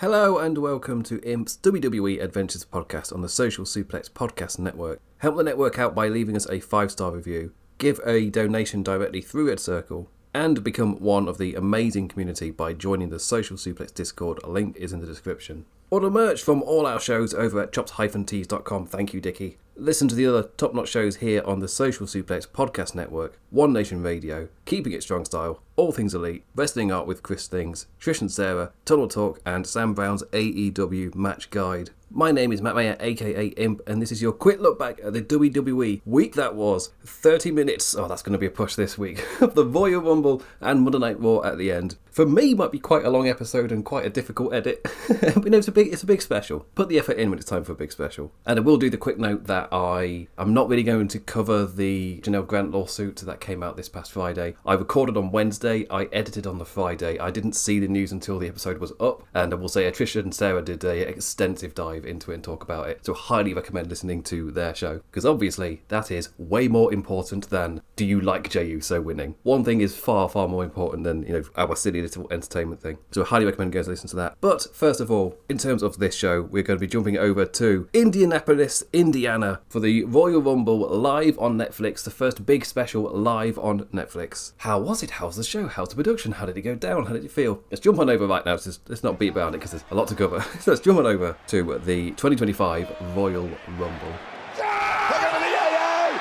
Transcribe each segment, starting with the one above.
Hello and welcome to IMP's WWE Adventures podcast on the Social Suplex Podcast Network. Help the network out by leaving us a 5-star review, give a donation directly through Red Circle, and become one of the amazing community by joining the Social Suplex Discord. A link is in the description. Order merch from all our shows over at chops-tees.com. Thank you, Dickie. Listen to the other top-notch shows here on the Social Suplex Podcast Network, One Nation Radio, Keeping It Strong Style, All Things Elite, Wrestling Art with Chris Things, Trish and Sarah, Tunnel Talk, and Sam Brown's AEW Match Guide. My name is Matt Maher, aka Imp, and this is your quick look back at the WWE week that was. 30 minutes, that's going to be a push this week, of the Royal Rumble and Monday Night Raw at the end. For me, might be quite a long episode and quite a difficult edit, but it's a big special. Put the effort in when it's time for a big special. And I will do the quick note that I'm not really going to cover the Janelle Grant lawsuit that came out this past Friday. I recorded on Wednesday, I edited on the Friday. I didn't see the news until the episode was up, and I will say Tricia and Sarah did an extensive dive into it and talk about it, so I highly recommend listening to their show, because obviously that is way more important than do you like Jey Uso winning. One thing is far more important than our silly little entertainment thing, so I highly recommend going to listen to that. But first of all, in terms of this show, we're going to be jumping over to Indianapolis, Indiana for the Royal Rumble live on Netflix, the first big special live on Netflix. How was it? How's the show? How's the production? How did it go down? How did it feel? Let's jump on over right now. Let's not beat around it because there's a lot to cover. So let's jump on over to the 2025 Royal Rumble. Look over the AA!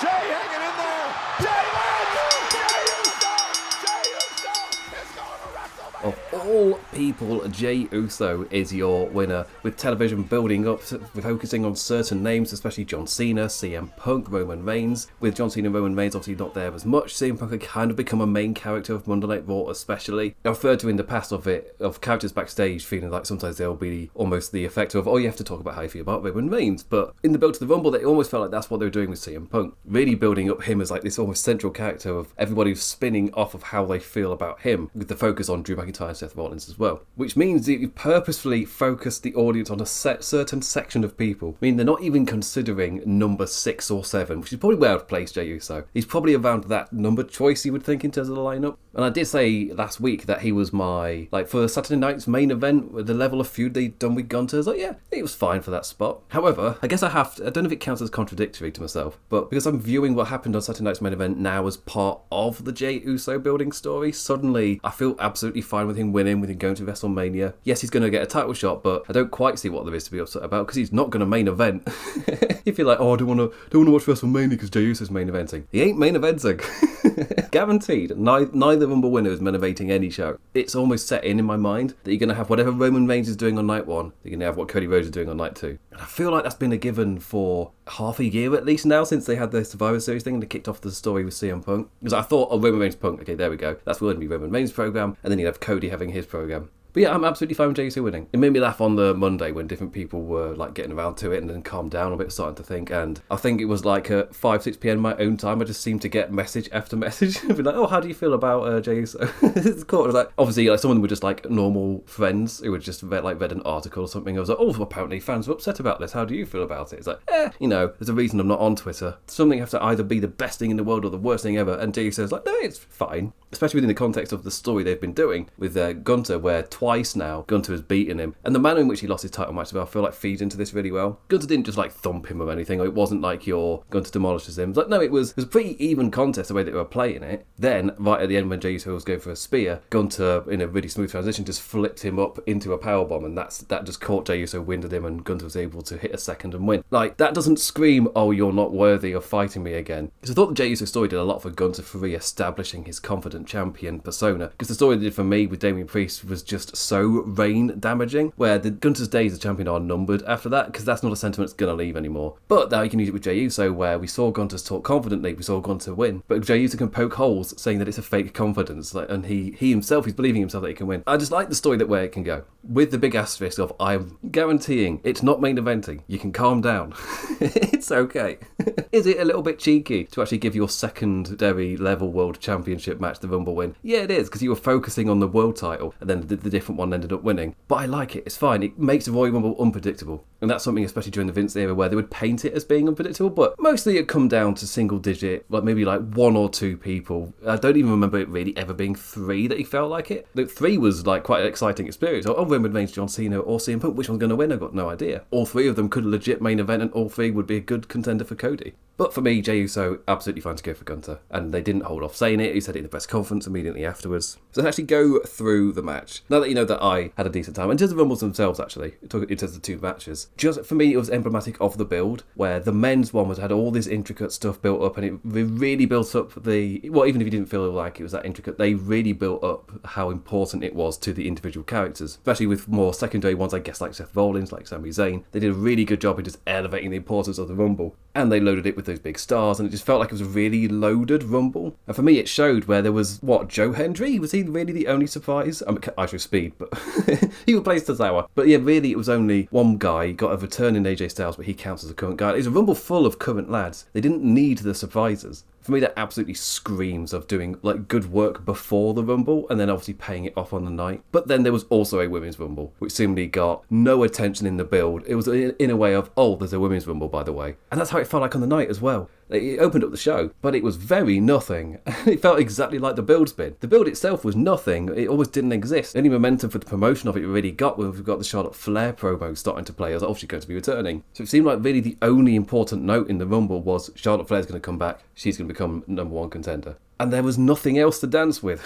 Jey hanging in there! Jey wins! Jey Uso is going to WrestleMania! Of all people, Jey Uso is your winner, with television building up, focusing on certain names, especially John Cena, CM Punk, Roman Reigns. With John Cena and Roman Reigns obviously not there as much, CM Punk had kind of become a main character of Monday Night Raw especially. I referred to in the past of characters backstage feeling like sometimes there'll be almost the effect of, you have to talk about how you feel about Roman Reigns, but in the build to the Rumble, they almost felt like that's what they were doing with CM Punk, really building up him as like this almost central character of everybody spinning off of how they feel about him, with the focus on Drew McIntyre and Seth Rollins as well, which means that you purposefully focus the audience on a certain section of people. I mean, they're not even considering number 6 or 7, which is probably where I'd place Jey Uso. He's probably around that number choice you would think in terms of the lineup. And I did say last week that he was my, for Saturday night's main event, with the level of feud they'd done with Gunther, I was like, yeah, it was fine for that spot. However, I guess I don't know if it counts as contradictory to myself, but because I'm viewing what happened on Saturday night's main event now as part of the Jey Uso building story, suddenly I feel absolutely fine with him winning, with him going to WrestleMania. Yes, he's going to get a title shot, but I don't quite see what there is to be upset about, because he's not going to main event. If you're like, I don't want to watch WrestleMania because Jey Uso's main eventing. He ain't main eventing. Guaranteed. Neither Rumble winner is main eventing any show. It's almost set in my mind that you're going to have whatever Roman Reigns is doing on night 1, you're going to have what Cody Rhodes is doing on night 2. And I feel like that's been a given for half a year at least now, since they had the Survivor Series thing and they kicked off the story with CM Punk. Because I thought, Roman Reigns Punk, okay, there we go. That's going to be Roman Reigns' program, and then you'd have Cody having his program. But yeah, I'm absolutely fine with Jey Uso winning. It made me laugh on the Monday when different people were getting around to it and then calmed down a bit, starting to think. And I think it was at 5-6 p.m. my own time, I just seemed to get message after message. I'd be like, how do you feel about Jey Uso? It's cool. It was obviously, some of them were just normal friends who had just read an article or something. I was like, apparently fans were upset about this. How do you feel about it? It's there's a reason I'm not on Twitter. Something has to either be the best thing in the world or the worst thing ever. And Jey Uso's no, it's fine. Especially within the context of the story they've been doing with Gunther, where twice now Gunther has beaten him, and the manner in which he lost his title match, I feel like feeds into this really well. Gunther didn't just thump him or anything, or it wasn't like Gunther demolishes him. No, it was a pretty even contest the way that they were playing it. Then right at the end when Jey Uso was going for a spear, Gunther in a really smooth transition just flipped him up into a powerbomb, and that just caught Jey Uso, winded him, and Gunther was able to hit a second and win. That doesn't scream, you're not worthy of fighting me again. Because I thought the Jey Uso story did a lot for Gunther for re-establishing his confident champion persona. Because the story they did for me with Damian Priest was just so Reign damaging, where the Gunther's days as champion are numbered after that, because that's not a sentiment that's going to leave anymore. But now you can use it with Jey Uso, where we saw Gunther talk confidently, we saw Gunther win, but Jey Uso can poke holes saying that it's a fake confidence, and he himself is believing himself that he can win. I just like the story where it can go, with the big asterisk of I'm guaranteeing it's not main eventing. You can calm down. It's okay. Is it a little bit cheeky to actually give your secondary level world championship match the Rumble win? Yeah, it is, because you were focusing on the world title, and then the different one ended up winning. But I like it. It's fine. It makes the Royal Rumble unpredictable. And that's something, especially during the Vince era, where they would paint it as being unpredictable, but mostly it'd come down to single digit, like maybe like 1 or 2 people. I don't even remember it really ever being 3 that he felt like it. Like 3 was like quite an exciting experience. Oh, Roman Reigns, John Cena, or CM Punk, which one's going to win? I've got no idea. All 3 of them could legit main event, and all 3 would be a good contender for Cody. But for me, Jey Uso, absolutely fine to go for Gunther. And they didn't hold off saying it. He said it in the press conference immediately afterwards. So let's actually go through the match. Now that you know that I had a decent time, in terms of Rumbles themselves, actually, in terms of the 2 matches, just for me, it was emblematic of the build, where the men's one had all this intricate stuff built up, and it really built up even if you didn't feel like it was that intricate, they really built up how important it was to the individual characters, especially with more secondary ones, I guess, like Seth Rollins, like Sami Zayn. They did a really good job in just elevating the importance of the Rumble, and they loaded it with those big stars, and it just felt like it was a really loaded Rumble. And for me, it showed where there was, Joe Hendry? Was he really the only surprise? I show speed, but he replaced Tozawa. But yeah, really, it was only one guy, got a return in AJ Styles, but he counts as a current guy. It was a Rumble full of current lads. They didn't need the surprises. For me, that absolutely screams of doing like good work before the Rumble and then obviously paying it off on the night. But then there was also a Women's Rumble, which seemingly got no attention in the build. It was in a way of, there's a Women's Rumble, by the way. And that's how it felt like on the night as well. It opened up the show, but it was very nothing. It felt exactly like the build's been. The build itself was nothing. It almost didn't exist. Any momentum for the promotion of it really got when we've got the Charlotte Flair promo starting to play as she's going to be returning. So it seemed like really the only important note in the Rumble was Charlotte Flair's going to come back. She's going to become number 1 contender. And there was nothing else to dance with.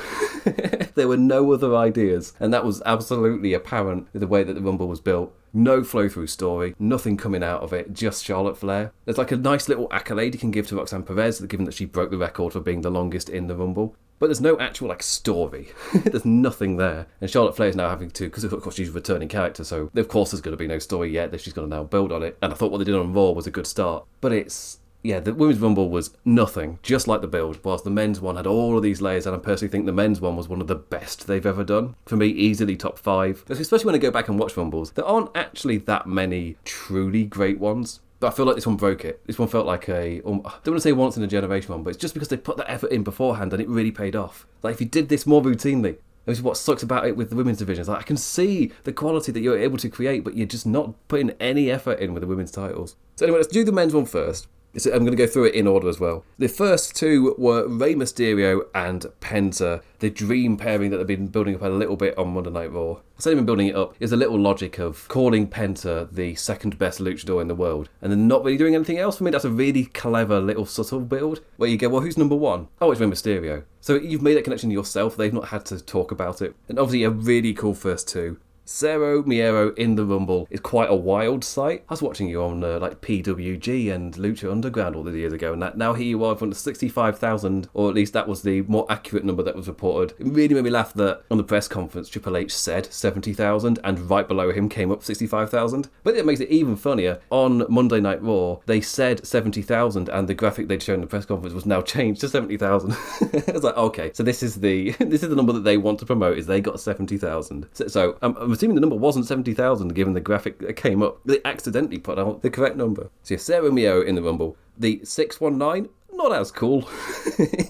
There were no other ideas. And that was absolutely apparent with the way that the Rumble was built. No flow-through story, nothing coming out of it, just Charlotte Flair. There's like a nice little accolade you can give to Roxanne Perez, given that she broke the record for being the longest in the Rumble. But there's no actual story. There's nothing there. And Charlotte Flair is now having to, because of course she's a returning character, so of course there's going to be no story yet, that she's going to now build on it. And I thought what they did on Raw was a good start. But the Women's Rumble was nothing, just like the build, whilst the men's one had all of these layers, and I personally think the men's one was one of the best they've ever done. For me, easily top 5. Especially when I go back and watch Rumbles, there aren't actually that many truly great ones. But I feel like this one broke it. This one felt like I don't want to say once in a generation one, but it's just because they put that effort in beforehand and it really paid off. Like if you did this more routinely, this is what sucks about it with the women's divisions. Like I can see the quality that you're able to create, but you're just not putting any effort in with the women's titles. So anyway, let's do the men's one first. So I'm going to go through it in order as well. The first 2 were Rey Mysterio and Penta, the dream pairing that they've been building up a little bit on Monday Night Raw. I say they've been building it up. It's a little logic of calling Penta the second best luchador in the world and then not really doing anything else. For me, that's a really clever little subtle build where you go, well, who's number 1? Oh, it's Rey Mysterio. So you've made that connection yourself. They've not had to talk about it. And obviously a really cool first 2. Cero Miedo in the Rumble is quite a wild sight. I was watching you on PWG and Lucha Underground all the years ago, and now here you are in front of 65,000, or at least that was the more accurate number that was reported. It really made me laugh that on the press conference Triple H said 70,000 and right below him came up 65,000. But it makes it even funnier. On Monday Night Raw, they said 70,000 and the graphic they'd shown in the press conference was now changed to 70,000. It's like, okay, so this is the number that they want to promote, is they got 70,000. So I'm assuming the number wasn't 70,000 given the graphic that came up. They accidentally put out the correct number. So yeah, Cero Miedo in the Rumble. The 619, not as cool.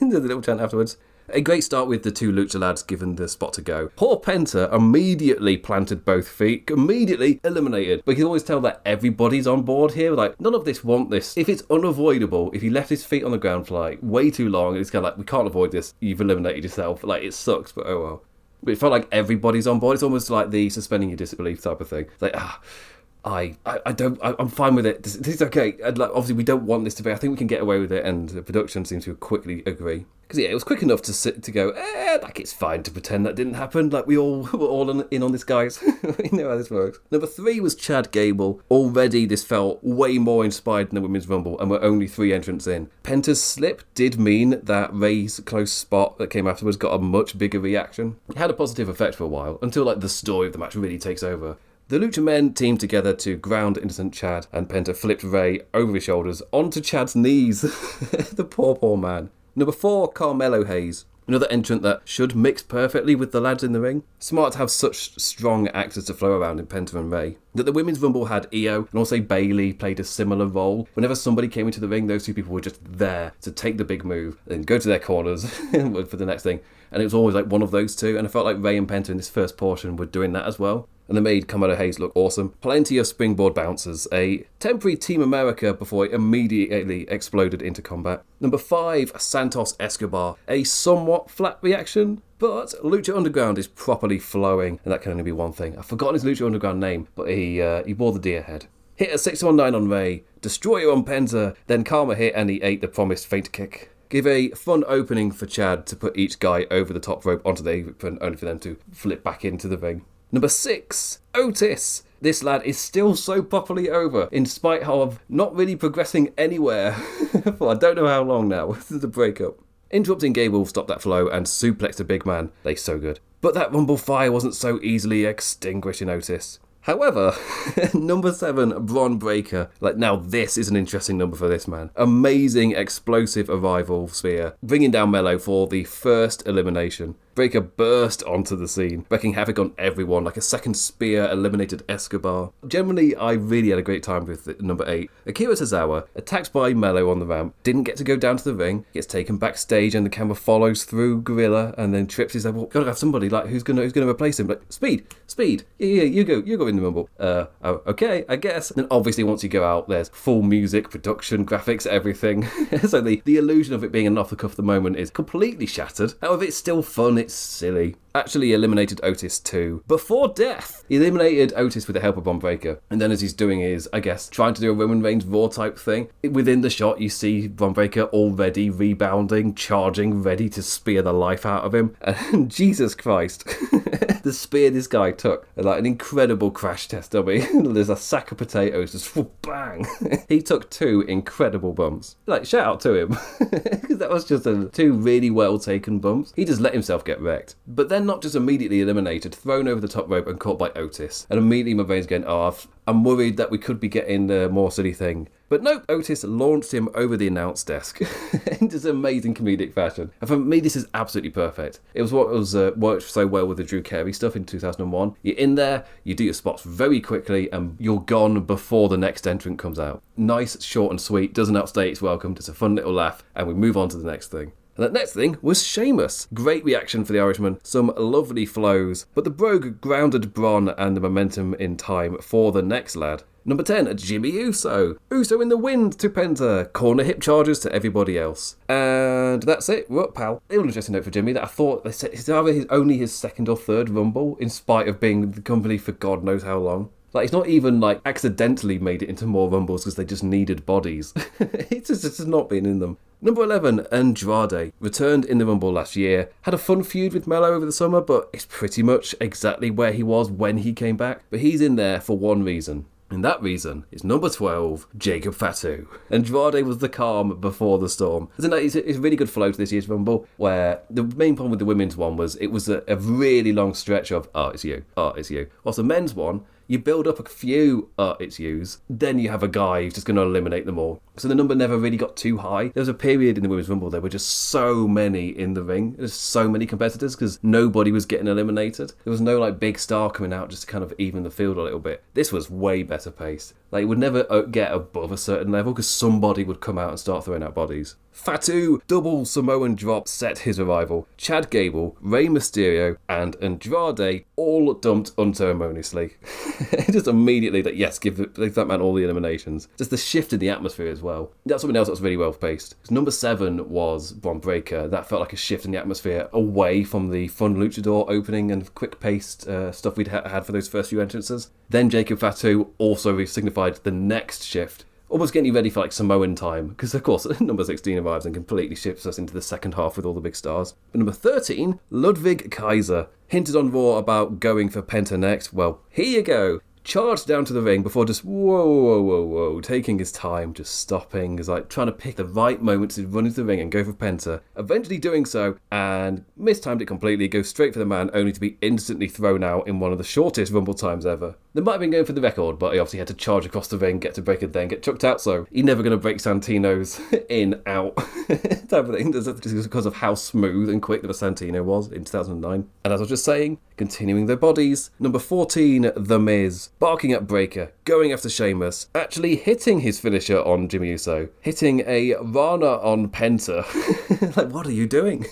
In the little chant afterwards. A great start with the 2 lucha lads given the spot to go. Poor Penta immediately planted both feet, immediately eliminated. But you can always tell that everybody's on board here. Like, none of this want this. If it's unavoidable, if he left his feet on the ground for like way too long, it's kind of like, we can't avoid this. You've eliminated yourself. Like, it sucks, but oh well. But it felt like everybody's on board. It's almost like the suspending your disbelief type of thing. It's like, I'm fine with it. This is okay. And like, obviously, we don't want this to be. I think we can get away with it, and the production seems to quickly agree. Because yeah, it was quick enough to go, like it's fine to pretend that didn't happen. Like we're all in on this, guys. We know how this works. Number 3 was Chad Gable. Already, this felt way more inspired than the Women's Rumble, and we're only 3 entrants in. Penta's slip did mean that Ray's close spot that came afterwards got a much bigger reaction. It had a positive effect for a while, until like the story of the match really takes over. The Lucha men teamed together to ground innocent Chad, and Penta flipped Ray over his shoulders onto Chad's knees. The poor man. Number 4, Carmelo Hayes. Another entrant that should mix perfectly with the lads in the ring. Smart to have such strong actors to flow around in Penta and Ray. That the Women's Rumble had Io and also Bayley played a similar role. Whenever somebody came into the ring, those 2 people were just there to take the big move and go to their corners for the next thing. And it was always like one of those 2. And I felt like Ray and Penta in this first portion were doing that as well. and they made Carmelo Hayes look awesome. Plenty of springboard bouncers, a temporary Team America before it immediately exploded into combat. Number 5, Santos Escobar, a somewhat flat reaction, but Lucha Underground is properly flowing, and that can only be one thing. I've forgotten his Lucha Underground name, but he wore the deer head. Hit a 619 on Ray, Destroyer on Penta, then Karma hit and he ate the promised feint kick. Give a fun opening for Chad to put each guy over the top rope onto the apron, only for them to flip back into the ring. Number 6, Otis. This lad is still so properly over, in spite of not really progressing anywhere for I don't know how long now, since the breakup. Interrupting Gable stopped that flow and suplexed a big man. They're so good. But that Rumble fire wasn't so easily extinguished in Otis. However, number 7, Bron Breakker. Now this is an interesting number for this man. Amazing, explosive arrival spear, bringing down Mello for the first elimination. Breakker burst onto the scene, wreaking havoc on everyone, like a second spear eliminated Escobar. Generally, I really had a great time with number 8. Akira Tozawa, attacked by Mello on the ramp, didn't get to go down to the ring, gets taken backstage and the camera follows through Gorilla and then trips. He's like, well, gotta have somebody, who's gonna replace him? Speed, yeah, you go in the Rumble. Okay, I guess. Then obviously once you go out, there's full music, production, graphics, everything. So the illusion of it being an off-the-cuff moment is completely shattered. However, it's still fun, it's silly. Actually eliminated Otis too. Before death, he eliminated Otis with the help of Bron Breakker. And then as he's doing his, I guess, trying to do a Roman Reigns Raw type thing, within the shot you see Bron Breakker already rebounding, charging, ready to spear the life out of him. And Jesus Christ, the spear this guy took, an incredible crash test dummy. There's a sack of potatoes, just bang. He took 2 incredible bumps. Shout out to him. Because that was just 2 really well taken bumps. He just let himself get wrecked. But then not just immediately eliminated, thrown over the top rope and caught by Otis. And immediately my brain's going, I'm worried that we could be getting the more silly thing. But nope, Otis launched him over the announce desk in just amazing comedic fashion. And for me, this is absolutely perfect. It was what worked so well with the Drew Carey stuff in 2001. You're in there, you do your spots very quickly, and you're gone before the next entrant comes out. Nice, short and sweet, doesn't outstay its welcome, just a fun little laugh, and we move on to the next thing. And that next thing was Sheamus. Great reaction for the Irishman, some lovely flows, but the Brogue grounded Bron and the momentum in time for the next lad. Number 10, Jimmy Uso. Uso in the wind to Penta. Corner hip charges to everybody else. And that's it. We're up, pal. A little interesting note for Jimmy that I thought they said it's either only his second or third Rumble, in spite of being the company for God knows how long. He's not even accidentally made it into more Rumbles because they just needed bodies. It's just not been in them. Number 11, Andrade. Returned in the Rumble last year. Had a fun feud with Mello over the summer, but it's pretty much exactly where he was when he came back. But he's in there for one reason. And that reason is number 12, Jacob Fatu. Andrade was the calm before the storm. It's a really good flow to this year's Rumble, where the main problem with the women's one was it was a really long stretch of, it's you. Whilst the men's one, you build up a few it's yous, then you have a guy who's just going to eliminate them all. So the number never really got too high. There was a period in the Women's Rumble, there were just so many in the ring. There's so many competitors because nobody was getting eliminated. There was no big star coming out just to kind of even the field a little bit. This was way better paced. It would never get above a certain level because somebody would come out and start throwing out bodies. Fatu, double Samoan drop set his arrival. Chad Gable, Rey Mysterio, and Andrade all dumped unceremoniously. Just immediately give that man all the eliminations. Just the shift in the atmosphere as well. That's something else that was really well paced. Number 7 was Bron Breakker. That felt like a shift in the atmosphere away from the fun luchador opening and quick paced stuff we'd had for those first few entrances. Then Jacob Fatu also signified the next shift. Almost getting you ready for Samoan time, because of course number 16 arrives and completely shifts us into the second half with all the big stars. But number 13, Ludwig Kaiser. Hinted on Raw about going for Penta next. Well, here you go. Charged down to the ring before just whoa, taking his time, just stopping, trying to pick the right moment to run into the ring and go for Penta. Eventually doing so, and mistimed it completely, goes straight for the man, only to be instantly thrown out in one of the shortest Rumble times ever. They might have been going for the record, but he obviously had to charge across the ring, get to Breaker, then get chucked out, so he's never going to break Santino's in, out type of thing, just because of how smooth and quick that Santino was in 2009. And as I was just saying, continuing their bodies, number 14, The Miz, barking at Breaker, going after Sheamus, actually hitting his finisher on Jimmy Uso, hitting a Rana on Penta. Like, what are you doing?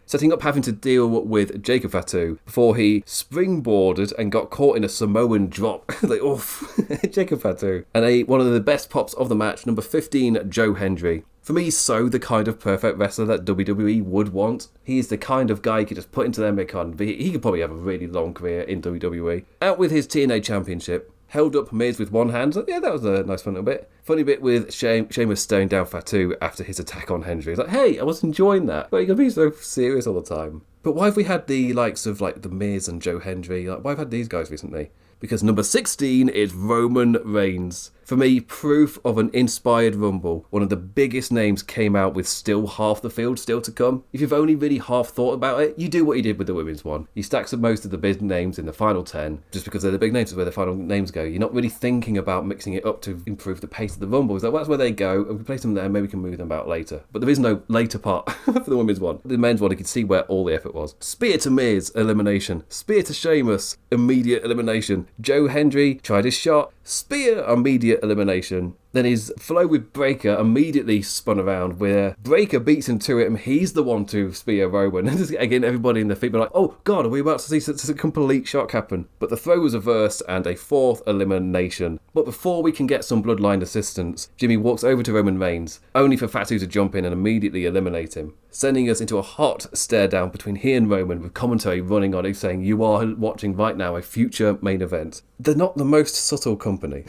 Setting up having to deal with Jacob Fatu before he springboarded and got caught in a Samoan drop. Like, oof. Jacob Fatu. And one of the best pops of the match, number 15, Joe Hendry. For me, so the kind of perfect wrestler that WWE would want. He's the kind of guy you could just put into their mid-card. He could probably have a really long career in WWE. Out with his TNA championship. Held up Miz with one hand. Yeah, that was a nice fun little bit. Funny bit with Sheamus staring down Fatu after his attack on Hendry. It's like, hey, I was enjoying that. But you're going to be so serious all the time. But why have we had the likes of like The Miz and Joe Hendry? Like, why have we had these guys recently? Because number 16 is Roman Reigns. For me, proof of an inspired Rumble. One of the biggest names came out with still half the field still to come. If you've only really half thought about it, you do what he did with the women's one. He stacks up most of the big names in the final 10, just because they're the big names, is where the final names go. You're not really thinking about mixing it up to improve the pace of the Rumble. It's like, well, that's where they go, and we place them there, maybe we can move them out later. But there is no later part for the women's one. The men's one, you can see where all the effort was. Spear to Miz, elimination. Spear to Sheamus, immediate elimination. Joe Hendry tried his shot. Spear, immediate elimination. Then his flow with Breaker immediately spun around where Breaker beats him to it and he's the one to spear Rowan. And again, everybody in the feet were like, oh God, are we about to see such a complete shock happen? But the throw was reversed and a fourth elimination. But before we can get some bloodline assistance, Jimmy walks over to Roman Reigns, only for Fatu to jump in and immediately eliminate him, sending us into a hot stare down between he and Roman with commentary running on it saying, you are watching right now a future main event. They're not the most subtle company.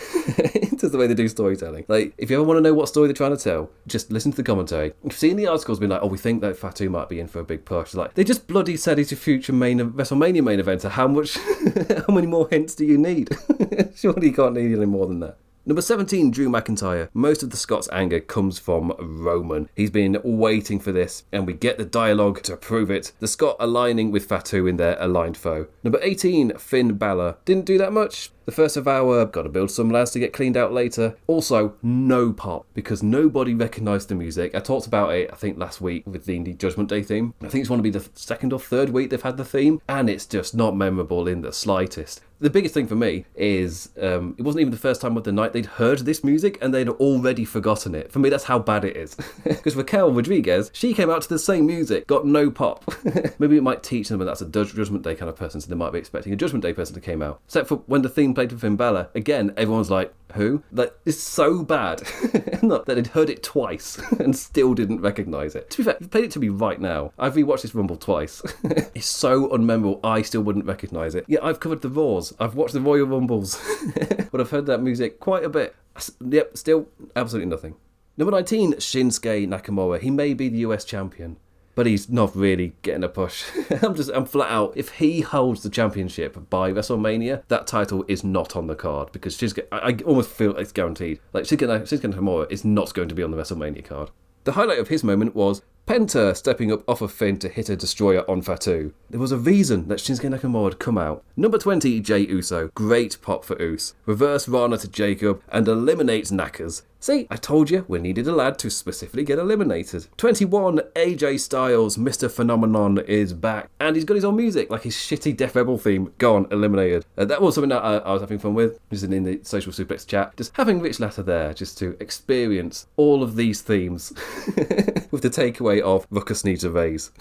It's the way they do storytelling. Like, if you ever want to know what story they're trying to tell, just listen to the commentary. You've seen the articles being like, oh, we think that Fatu might be in for a big push. Like, they just bloody said he's a future WrestleMania main event. So how many more hints do you need? Surely you can't need any more than that. Number 17, Drew McIntyre. Most of the Scots' anger comes from Roman. He's been waiting for this, and we get the dialogue to prove it. The Scot aligning with Fatu in their aligned foe. Number 18, Finn Balor. Didn't do that much. The first of our gotta build some lads to get cleaned out later. Also, no pop, because nobody recognised the music. I talked about it, I think, last week with the Judgment Day theme. I think it's going to be the second or third week they've had the theme, and it's just not memorable in the slightest. The biggest thing for me is it wasn't even the first time of the night they'd heard this music and they'd already forgotten it. For me, that's how bad it is. Because Raquel Rodriguez, she came out to the same music, got no pop. Maybe it might teach them that that's a Judgment Day kind of person, so they might be expecting a Judgment Day person to come out. Except for when the theme played for Finn Balor, again, everyone's like, who? Like, it's so bad that they'd heard it twice and still didn't recognise it. To be fair, you've played it to me right now. I've rewatched this Rumble twice. It's so unmemorable, I still wouldn't recognise it. Yeah, I've covered the Raws. I've watched the Royal Rumbles. But I've heard that music quite a bit. Yep, still absolutely nothing. Number 19, Shinsuke Nakamura. He may be the US champion, but he's not really getting a push. I'm flat out. If he holds the championship by WrestleMania, that title is not on the card because Shinsuke, I almost feel it's guaranteed. Like Shinsuke Nakamura is not going to be on the WrestleMania card. The highlight of his moment was Penta stepping up off of Finn to hit a destroyer on Fatu. There was a reason that Shinsuke Nakamura had come out. Number 20, Jey Uso. Great pop for Us. Reverse Rana to Jacob and eliminates Knackers. See, I told you we needed a lad to specifically get eliminated. 21, AJ Styles. Mr. Phenomenon is back. And he's got his own music, like his shitty Death Rebel theme. Gone, eliminated. That was something that I was having fun with. Just in the Social Suplex chat. Just having Rich Latter there, just to experience all of these themes. With the takeaway of Ruckus needs a raise.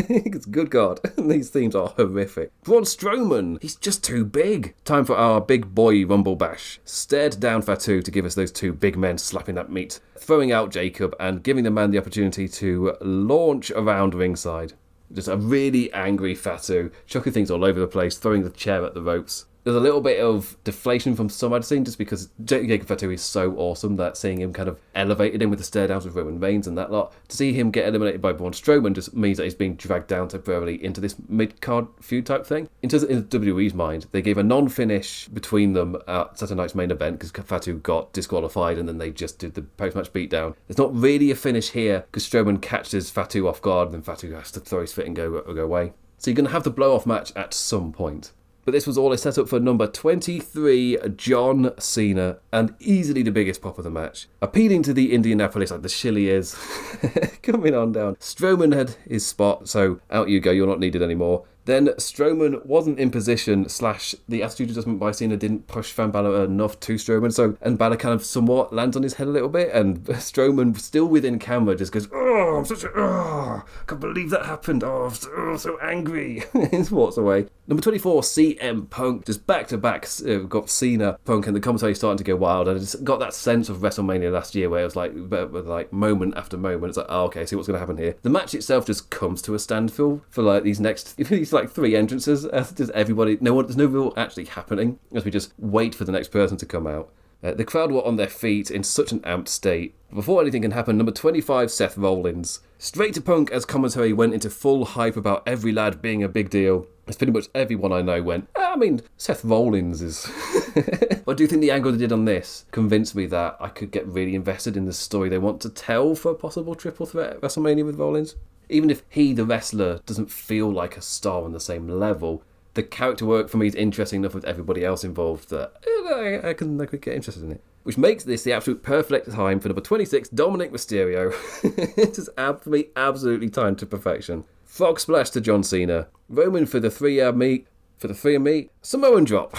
Because good God, these themes are horrific. Braun Strowman, he's just too big. Time for our big boy Rumble Bash. Stared down Fatu to give us those two big men slapping that meat. Throwing out Jacob and giving the man the opportunity to launch around ringside. Just a really angry Fatu, chucking things all over the place, throwing the chair at the ropes. There's a little bit of deflation from some I'd seen just because Jacob Fatu is so awesome that seeing him kind of elevated in with the stare downs with Roman Reigns and that lot, to see him get eliminated by Braun Strowman just means that he's being dragged down temporarily into this mid-card feud type thing. In WWE's mind, they gave a non-finish between them at Saturday night's main event because Fatu got disqualified and then they just did the post-match beatdown. There's not really a finish here because Strowman catches Fatu off guard and then Fatu has to throw his fit and go away. So you're going to have the blow-off match at some point. But this was all a setup for number 23, John Cena, and easily the biggest pop of the match. Appealing to the Indianapolis like the Shilly is. Coming on down. Strowman had his spot, so out you go, you're not needed anymore. Then Strowman wasn't in position, / the attitude adjustment by Cena didn't push Finn Balor enough to Strowman, and Balor kind of somewhat lands on his head a little bit, and Strowman, still within camera, just goes, "Oh, I'm such a, I can't believe that happened, so angry," and walks away. Number 24, CM Punk, just back-to-back got Cena, Punk, and the commentary starting to go wild, and I just got that sense of WrestleMania last year where it was like moment after moment, it's like, oh, okay, see what's going to happen here. The match itself just comes to a standstill for like these next, like 3 entrances, does everybody, there's no real actually happening as we just wait for the next person to come out. The crowd were on their feet in such an amped state. Before anything can happen, number 25, Seth Rollins. Straight to Punk as commentary went into full hype about every lad being a big deal. As pretty much everyone I know went, Seth Rollins is... But I do think the angle they did on this convinced me that I could get really invested in the story they want to tell for a possible triple threat at WrestleMania with Rollins. Even if he, the wrestler, doesn't feel like a star on the same level, the character work for me is interesting enough with everybody else involved that I could get interested in it. Which makes this the absolute perfect time for number 26, Dominic Mysterio. It is for me absolutely timed to perfection. Frog splash to John Cena. Roman for the 3 of me. Samoan drop.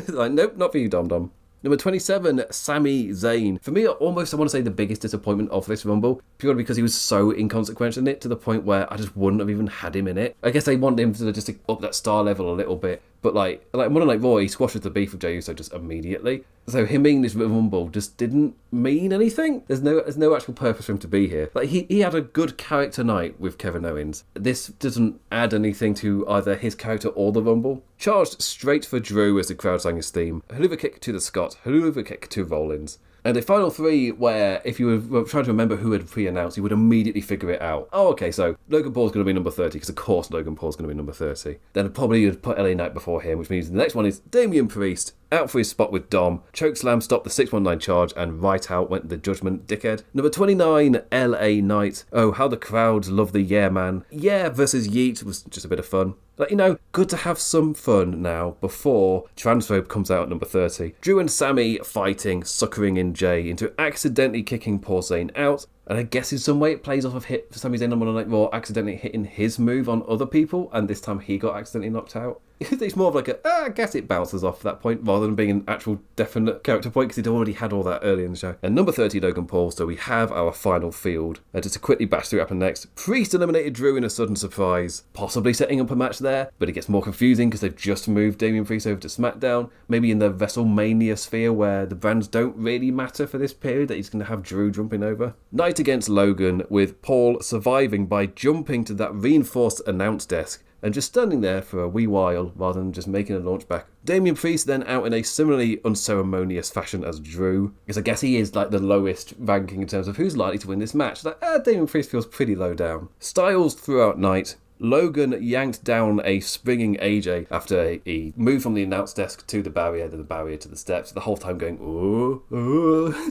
Like, nope, not for you, Dom Dom. Number 27, Sami Zayn. For me, almost I want to say the biggest disappointment of this Rumble, purely because he was so inconsequential in it to the point where I just wouldn't have even had him in it. I guess they wanted him to just up that star level a little bit, but like Monday Night Raw, he squashes the beef with Jey Uso just immediately. So him being this Rumble just didn't mean anything. There's no actual purpose for him to be here. Like he had a good character night with Kevin Owens. This doesn't add anything to either his character or the Rumble. Charged straight for Drew as the crowd sang his theme. Haluva kick to the Scot. Haluva kick to Rollins. And the final 3 where if you were trying to remember who had pre-announced, you would immediately figure it out. Oh, okay, so Logan Paul's going to be number 30, because of course Logan Paul's going to be number 30. Then probably you'd put LA Knight before him, which means the next one is Damian Priest, out for his spot with Dom. Chokeslam stopped the 619 charge, and right out went the Judgment dickhead. Number 29, LA Knight. Oh, how the crowds love the Yeah Man. Yeah versus Yeet was just a bit of fun. But, good to have some fun now before Transphobe comes out at number 30. Drew and Sammy fighting, suckering in Jay into accidentally kicking poor Zayn out. And I guess in some way it plays off of Sami Zayn on Monday Night Raw accidentally hitting his move on other people, and this time he got accidentally knocked out. It's more of like I guess it bounces off that point rather than being an actual definite character point, because he'd already had all that early in the show. And number 30, Logan Paul, so we have our final field. Just to quickly bash through what happened next. Priest eliminated Drew in a sudden surprise, possibly setting up a match there, but it gets more confusing because they've just moved Damian Priest over to SmackDown, maybe in the WrestleMania sphere where the brands don't really matter for this period, that he's going to have Drew jumping over. Knight against Logan, with Paul surviving by jumping to that reinforced announce desk and just standing there for a wee while rather than just making a launch back. Damian Priest then out in a similarly unceremonious fashion as Drew, because I guess he is like the lowest ranking in terms of who's likely to win this match. Damian Priest feels pretty low down. Styles throughout night. Logan yanked down a springing AJ after he moved from the announce desk to the barrier, then the barrier to the steps, the whole time going,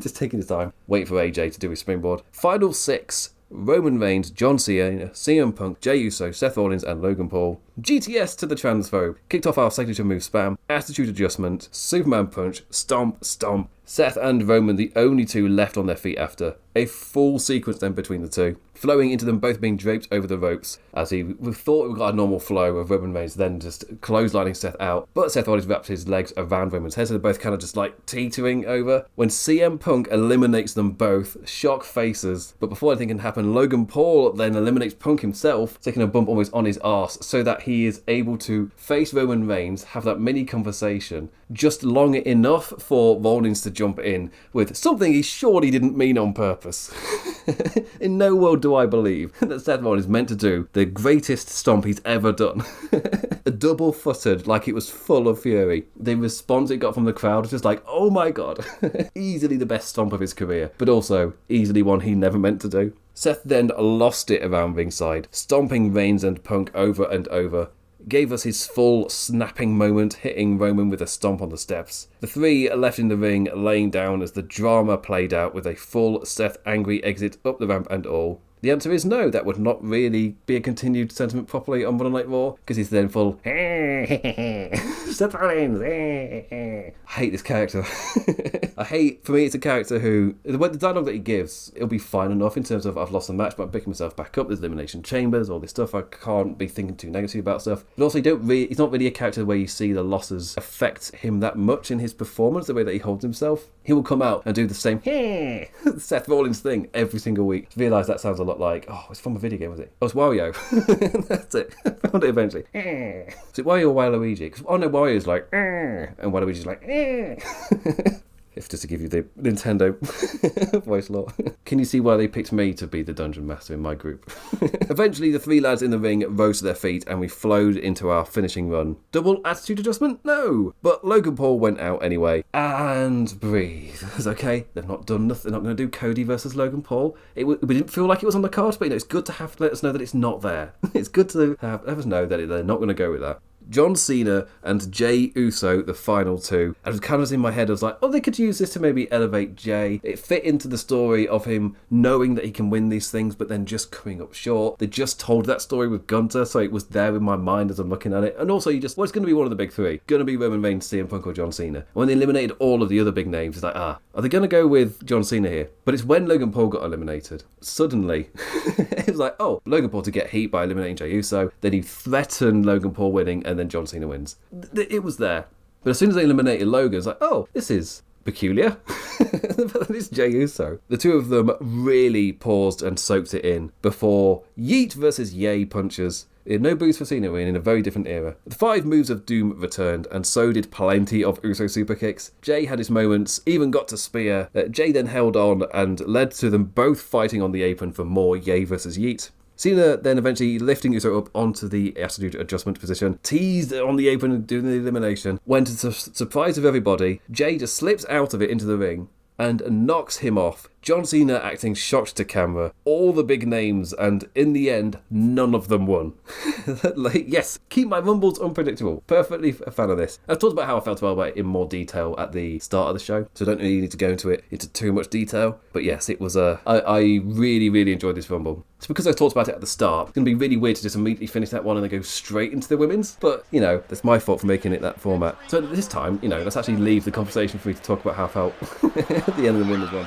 just taking his time, waiting for AJ to do his springboard. Final 6. Roman Reigns, John Cena, CM Punk, Jey Uso, Seth Rollins and Logan Paul. GTS to the transphobe. Kicked off our signature move spam. Attitude adjustment. Superman punch. Stomp, stomp. Seth and Roman the only 2 left on their feet after. A full sequence then between the 2, flowing into them both being draped over the ropes, as we thought we got a normal flow of Roman Reigns then just clotheslining Seth out, but Seth Rollins wrapped his legs around Roman's head, so they're both kind of just like teetering over. When CM Punk eliminates them both, shock faces, but before anything can happen, Logan Paul then eliminates Punk himself, taking a bump almost on his arse, so that he is able to face Roman Reigns, have that mini conversation, just long enough for Rollins to jump in with something he surely didn't mean on purpose. In no world do I believe that Seth Rollins meant to do the greatest stomp he's ever done. A double-footed, like it was full of fury. The response it got from the crowd was just like, oh my god. Easily the best stomp of his career, but also easily one he never meant to do. Seth then lost it around ringside, stomping Reigns and Punk over and over. Gave us his full snapping moment, hitting Roman with a stomp on the steps. The 3 left in the ring, laying down as the drama played out with a full Seth angry exit up the ramp and all. The answer is no, that would not really be a continued sentiment properly on Monday Night Raw, because he's then full Seth Rollins. I hate this character. For me, it's a character who, the dialogue that he gives, it'll be fine enough in terms of I've lost the match, but I'm picking myself back up, there's Elimination Chambers, all this stuff, I can't be thinking too negatively about stuff. But also, he's not really a character where you see the losses affect him that much in his performance, the way that he holds himself. He will come out and do the same Seth Rollins thing every single week. I realise that sounds a lot like, it's from a video game, was it? Oh, it's Wario. That's it. I found it eventually. Is it Wario or Waluigi? Wario's like, and Waluigi's like, If just to give you the Nintendo voice law. Can you see why they picked me to be the Dungeon Master in my group? Eventually, the three lads in the ring rose to their feet and we flowed into our finishing run. Double attitude adjustment? No. But Logan Paul went out anyway. And breathe. It's okay. They've not done nothing. They're not going to do Cody versus Logan Paul. We didn't feel like it was on the card, but it's good to have to let us know that it's not there. It's good to let us know that they're not going to go with that. John Cena and Jey Uso, the final two. And it was kind of in my head, I was like, they could use this to maybe elevate Jey. It fit into the story of him knowing that he can win these things, but then just coming up short. They just told that story with Gunter, so it was there in my mind as I'm looking at it. And also, it's going to be one of the big three. Going to be Roman Reigns, CM Punk, or John Cena. And when they eliminated all of the other big names, it's like, are they going to go with John Cena here? But it's when Logan Paul got eliminated. Suddenly, it was like, Logan Paul to get heat by eliminating Jey Uso. Then he threatened Logan Paul winning, and then John Cena wins. It was there. But as soon as they eliminated Logan, it's like, this is peculiar. It's Jey Uso. The two of them really paused and soaked it in before Yeet versus Yay punches. It had no boost for Cena in a very different era. The 5 moves of doom returned, and so did plenty of Uso super kicks. Jey had his moments, even got to spear. Jey then held on and led to them both fighting on the apron for more Yay versus Yeet. Cena then eventually lifting Uso up onto the attitude adjustment position, teased on the apron and doing the elimination, when to the surprise of everybody, Jey just slips out of it into the ring and knocks him off. John Cena acting shocked to camera, all the big names, and in the end, none of them won. Yes, keep my rumbles unpredictable. Perfectly a fan of this. I've talked about how I felt about it in more detail at the start of the show, so I don't really need to go into too much detail. But yes, it was I really, really enjoyed this rumble. It's because I talked about it at the start. It's going to be really weird to just immediately finish that one and then go straight into the women's. But, that's my fault for making it that format. So this time, let's actually leave the conversation for me to talk about how I felt at the end of the women's one.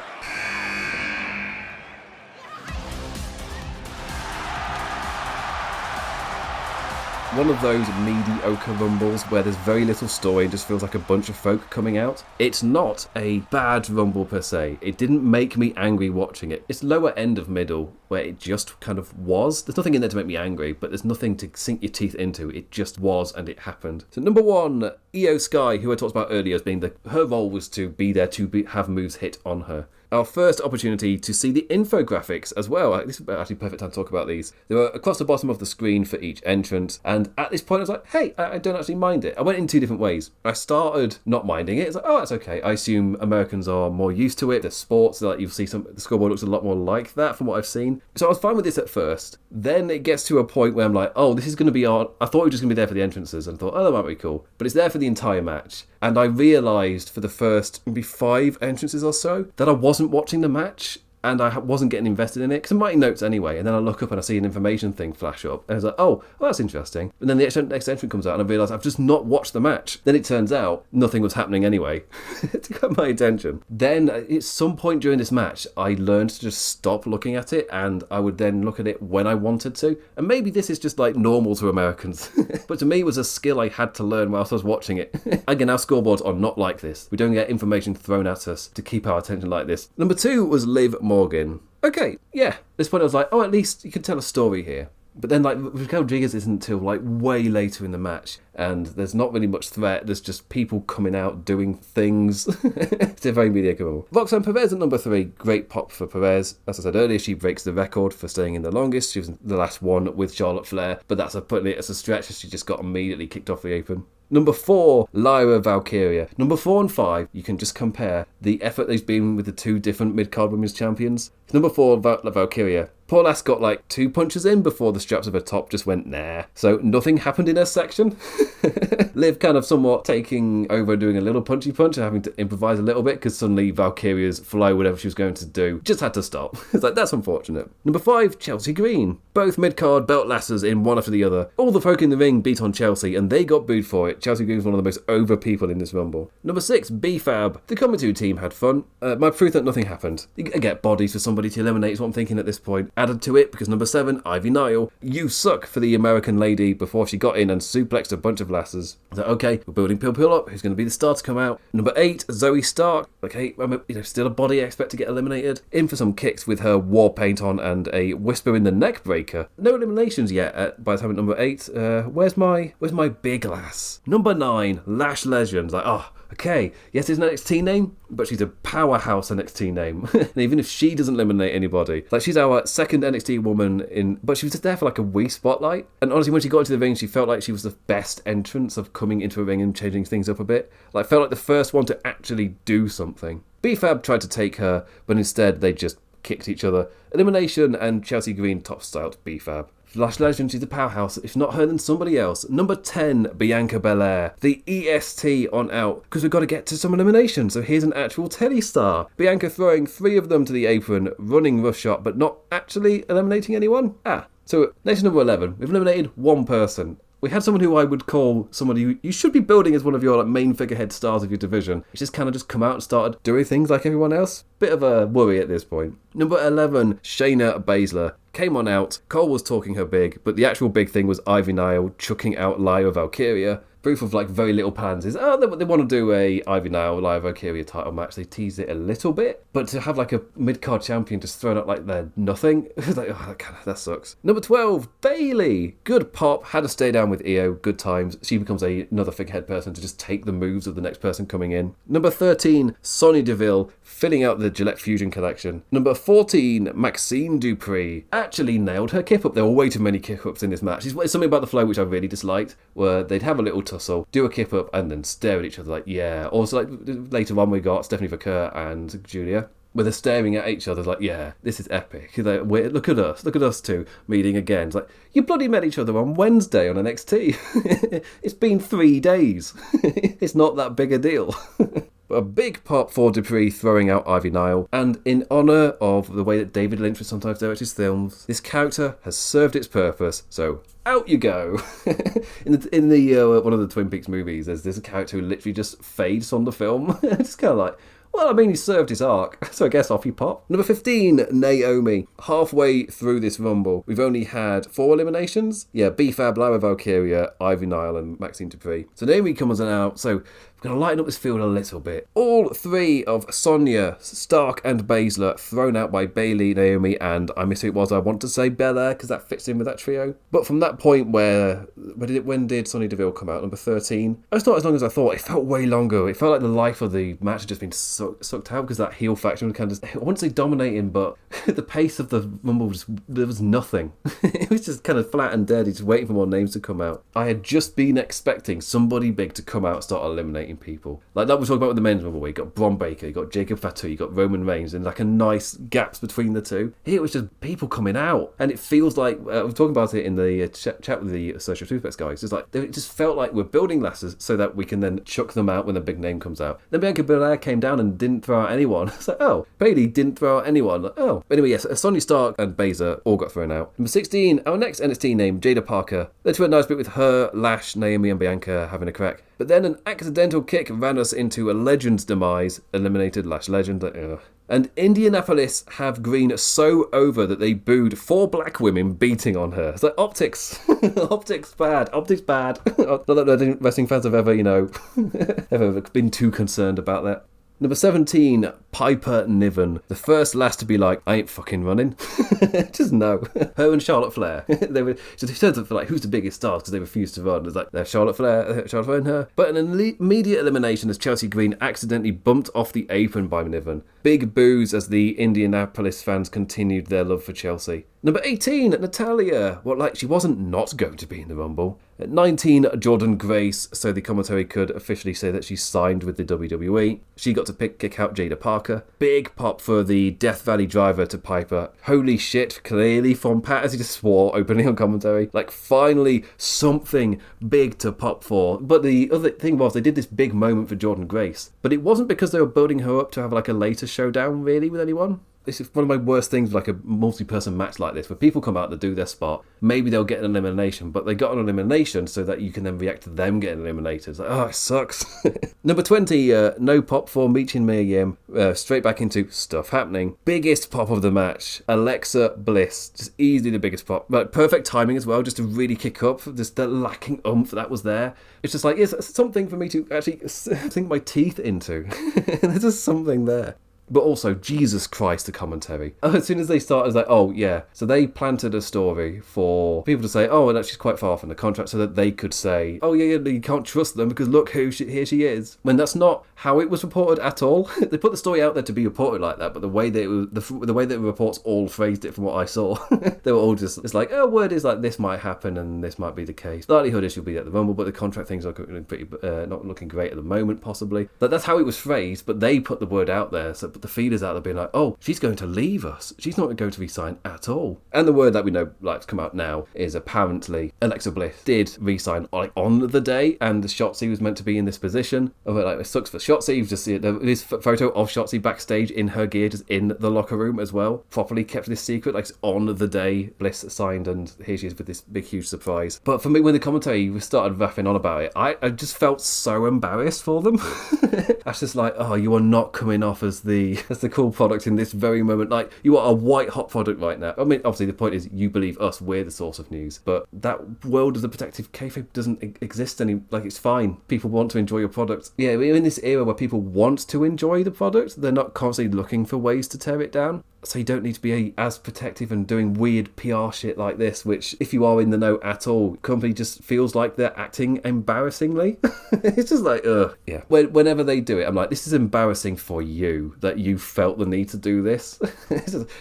One of those mediocre rumbles where there's very little story and just feels like a bunch of folk coming out. It's not a bad rumble per se. It didn't make me angry watching it. It's lower end of middle where it just kind of was. There's nothing in there to make me angry, but there's nothing to sink your teeth into. It just was and it happened. So number 1, Io Sky, who I talked about earlier as being her role was to be there to have moves hit on her. Our first opportunity to see the infographics as well. This is actually perfect time to talk about these. They were across the bottom of the screen for each entrance, and at this point I was like, hey, I don't actually mind it. I went in 2 different ways. I started not minding it. It's like, that's okay. I assume Americans are more used to it. The sports, like you'll see the scoreboard looks a lot more like that from what I've seen. So I was fine with this at first. Then it gets to a point where I'm like, this is going to be on. I thought it was just going to be there for the entrances, and I thought, that might be cool. But it's there for the entire match. And I realised for the first maybe 5 entrances or so that I wasn't watching the match and I wasn't getting invested in it because I'm writing notes anyway. And then I look up and I see an information thing flash up and I was like, well, that's interesting. And then the next entrant comes out and I realise I've just not watched the match. Then it turns out nothing was happening anyway to get my attention. Then at some point during this match, I learned to just stop looking at it and I would then look at it when I wanted to. And maybe this is just like normal to Americans. But to me, it was a skill I had to learn whilst I was watching it. Again, our scoreboards are not like this. We don't get information thrown at us to keep our attention like this. Number 2 was Liv Morgan. Okay, yeah. At this point I was like, at least you can tell a story here. But then, Raquel Rodriguez isn't until, way later in the match. And there's not really much threat. There's just people coming out doing things. It's a very mediocre role. Roxanne Perez at number 3. Great pop for Perez. As I said earlier, she breaks the record for staying in the longest. She was the last one with Charlotte Flair. But that's a stretch. She just got immediately kicked off the apron. Number 4, Lyra Valkyria. Number 4 and 5, you can just compare the effort there's been with the 2 different mid-card women's champions. Number 4, Valkyria. Poor lass got like 2 punches in before the straps of her top just went nah. So nothing happened in her section. Liv kind of somewhat taking over, doing a little punchy punch and having to improvise a little bit because suddenly Valkyria's flow, whatever she was going to do, just had to stop. It's like, that's unfortunate. Number 5, Chelsea Green. Both mid-card belt lasses in one after the other. All the folk in the ring beat on Chelsea and they got booed for it. Chelsea Green was one of the most over people in this Rumble. Number 6, B-Fab. The Comedy team had fun. My proof that nothing happened. You get bodies for somebody to eliminate is what I'm thinking at this point. Added to it because number 7, Ivy Nile. You suck for the American lady before she got in and suplexed a bunch of lasses. So, okay, we're building Pill up. Who's going to be the star to come out? Number 8, Zoe Stark. Okay, still a body I expect to get eliminated. In for some kicks with her war paint on and a whisper in the neck breaker. No eliminations yet by the time at number 8. Where's my big lass? Number 9, Lash Legends. Like, oh, okay, yes, it's an NXT name, but she's a powerhouse NXT name. And even if she doesn't eliminate anybody, like, she's our second NXT woman but she was just there for like a wee spotlight. And honestly, when she got into the ring, she felt like she was the best entrance of coming into a ring and changing things up a bit. Like, felt like the first one to actually do something. B-Fab tried to take her, but instead they just kicked each other. Elimination, and Chelsea Green top-styled B-Fab. Lash Legend, she's a powerhouse. If not her, then somebody else. Number 10, Bianca Belair. The EST on out, because we've got to get to some elimination. So here's an actual telly star. Bianca throwing 3 of them to the apron, running rough shot, but not actually eliminating anyone. So next number 11, we've eliminated one person. We had someone who I would call somebody who you should be building as one of your main figurehead stars of your division. He's just kind of just come out and started doing things like everyone else. Bit of a worry at this point. Number 11, Shayna Baszler. Came on out, Cole was talking her big, but the actual big thing was Ivy Nile chucking out Lyra Valkyria. Proof of like very little plans is, they want to do a Ivy Nile Lyra Valkyria title match. They teased it a little bit, but to have like a mid-card champion just thrown out like they're nothing, like, that sucks. Number 12, Bayley. Good pop, had to stay down with Io, good times. She becomes another figurehead person to just take the moves of the next person coming in. Number 13, Sonya Deville, filling out the Gillette Fusion collection. Number 14, Maxine Dupree. Actually nailed her kip-up. There were way too many kip-ups in this match. It's something about the flow which I really disliked, where they'd have a little tussle, do a kip-up, and then stare at each other like, yeah. Also, like, later on we got Stephanie Vaquer and Julia, where they're staring at each other like, yeah, this is epic. Like, look at us two meeting again. It's like, you bloody met each other on Wednesday on NXT. It's been 3 days. It's not that big a deal. A big pop for Dupree throwing out Ivy Nile, and in honour of the way that David Lynch would sometimes direct his films, this character has served its purpose, so out you go. in the one of the Twin Peaks movies, there's a character who literally just fades on the film. It's kind of like, well, I mean, he served his arc, so I guess off you pop. Number 15, Naomi. Halfway through this Rumble, we've only had 4 eliminations. Yeah, B-Fab, Lyra Valkyria, Ivy Nile, and Maxine Dupree. So Naomi comes on out, so we're going to lighten up this field a little bit. All 3 of Sonya, Stark, and Baszler thrown out by Bayley, Naomi, and I miss who it was. I want to say Belair, because that fits in with that trio. But from that point when did Sonya Deville come out? Number 13? It's not as long as I thought. It felt way longer. It felt like the life of the match had just been sucked out, because that heel faction was kind of, I wouldn't say dominating, but the pace of the Rumble, there was nothing. It was just kind of flat and dead, just waiting for more names to come out. I had just been expecting somebody big to come out and start eliminating people. Like that we're talking about with the men's Rumble, where you got Bron Baker, you got Jacob Fatu, you got Roman Reigns, and like a nice gaps between the two. Here it was just people coming out, and it feels like I was talking about it in the chat with the Social Toothpicks guys. It's like it just felt like we're building lasses so that we can then chuck them out when the big name comes out. Then Bianca Belair came down and didn't throw out anyone. It's like, oh, Bayley didn't throw out anyone. Like, oh, but anyway, yes, Sonya Stark and Baszler all got thrown out. Number 16, our next NXT name, Jada Parker. Let's do a nice bit with her, Lash, Naomi, and Bianca having a crack. But then an accidental kick ran us into a Legend's demise, eliminated Lash Legend. And Indianapolis have Green so over that they booed 4 black women beating on her. It's like, optics. Optics bad. Not that wrestling fans have ever, ever been too concerned about that. Number 17, Piper Niven. The first lass to be like, I ain't fucking running. Just no. Her and Charlotte Flair. They turned up for like, who's the biggest stars, because they refused to run. It's like, they're Charlotte Flair and her. But an immediate elimination as Chelsea Green accidentally bumped off the apron by Niven. Big boos as the Indianapolis fans continued their love for Chelsea. Number 18, Natalia. Well, like, she wasn't not going to be in the Rumble. At 19, Jordan Grace, so the commentary could officially say that she signed with the WWE. She got to kick out Jada Parker. Big pop for the Death Valley driver to Piper. Holy shit, clearly from Pat as he just swore openly on commentary. Like, finally, something big to pop for. But the other thing was, they did this big moment for Jordan Grace. But it wasn't because they were building her up to have like a later showdown, really, with anyone. This is one of my worst things, like a multi-person match like this, where people come out to do their spot. Maybe they'll get an elimination, but they got an elimination so that you can then react to them getting eliminated. It's like, oh, it sucks. Number 20, no pop for Meech and Mia Yim. Straight back into stuff happening. Biggest pop of the match, Alexa Bliss. Just easily the biggest pop. But perfect timing as well, just to really kick up. Just the lacking oomph that was there. It's just like, it's something for me to actually sink my teeth into. There's just something there. But also, Jesus Christ, the commentary. As soon as they started, I was like, oh, yeah. So they planted a story for people to say, oh, and she's quite far from the contract, so that they could say, oh, yeah, you can't trust them because look, here she is. When that's not how it was reported at all. They put the story out there to be reported like that, but the way that it was, the way that the reports all phrased it from what I saw, they were all just, it's like, oh, word is like, this might happen and this might be the case. Likelihood is she'll be at the Rumble, but the contract things are pretty, not looking great at the moment, possibly. But that's how it was phrased, but they put the word out there, so the feelers out there being like, oh, she's going to leave us. She's not going to resign at all. And the word that we know, like, to come out now is apparently Alexa Bliss did resign like on the day, and Shotzi was meant to be in this position. Like, it sucks for Shotzi. You've just seen this photo of Shotzi backstage in her gear, just in the locker room as well. Properly kept this secret, like on the day Bliss signed, and here she is with this big, huge surprise. But for me, when the commentary started rapping on about it, I just felt so embarrassed for them. I was just like, oh, you are not coming off as the cool product in this very moment. Like, you are a white hot product right now. I mean, obviously the point is you believe us, we're the source of news, but that world of the protective kayfabe doesn't exist any. Like, it's fine. People want to enjoy your product. Yeah, we're in this era where people want to enjoy the product. They're not constantly looking for ways to tear it down. So you don't need to be as protective and doing weird PR shit like this, which, if you are in the know at all, company just feels like they're acting embarrassingly. It's just like, ugh. Yeah. Whenever they do it, I'm like, this is embarrassing for you, that you felt the need to do this.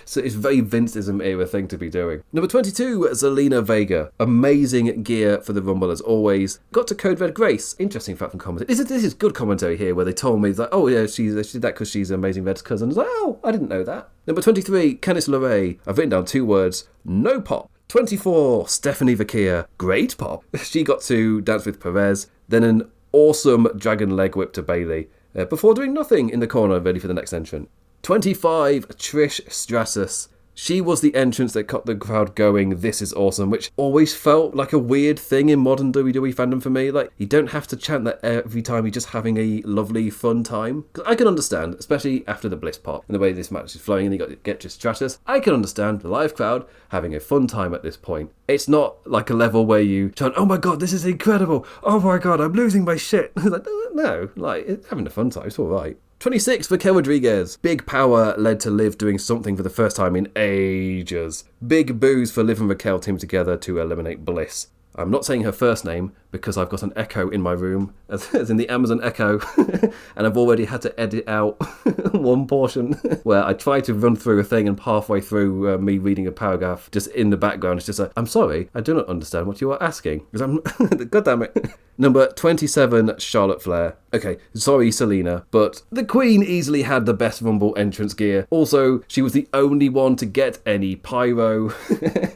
So it's very Vinceism era thing to be doing. Number 22, Zelina Vega. Amazing gear for the Rumble as always. Got to Code Red Grace. Interesting fact from commentary. This is good commentary here, where they told me, like, oh yeah, she did that because she's Amazing Red's cousin. I was like, oh, I didn't know that. Number 23, Candice LeRae. I've written down 2 words. No pop. 24, Stephanie Vaquia. Great pop. She got to dance with Perez. Then an awesome dragon leg whip to Bayley. Before doing nothing in the corner, ready for the next entrant. 25, Trish Stratus. She was the entrance that got the crowd going, this is awesome, which always felt like a weird thing in modern WWE fandom for me. Like, you don't have to chant that every time, you're just having a lovely, fun time. Because I can understand, especially after the Bliss pop, and the way this match is flowing, and you got to get to Stratus, I can understand the live crowd having a fun time at this point. It's not like a level where you chant, oh my god, this is incredible, oh my god, I'm losing my shit. Like, no, like, having a fun time, it's alright. 26 for Kel Rodriguez. Big power led to Liv doing something for the first time in ages. Big boos for Liv and Raquel teaming together to eliminate Bliss. I'm not saying her first name because I've got an Echo in my room, as in the Amazon Echo, and I've already had to edit out one portion where I tried to run through a thing, and halfway through me reading a paragraph, just in the background, it's just like, I'm sorry, I do not understand what you are asking. Because I'm, God damn it. Number 27, Charlotte Flair. Okay, sorry Selena, but the Queen easily had the best Rumble entrance gear. Also, she was the only one to get any pyro.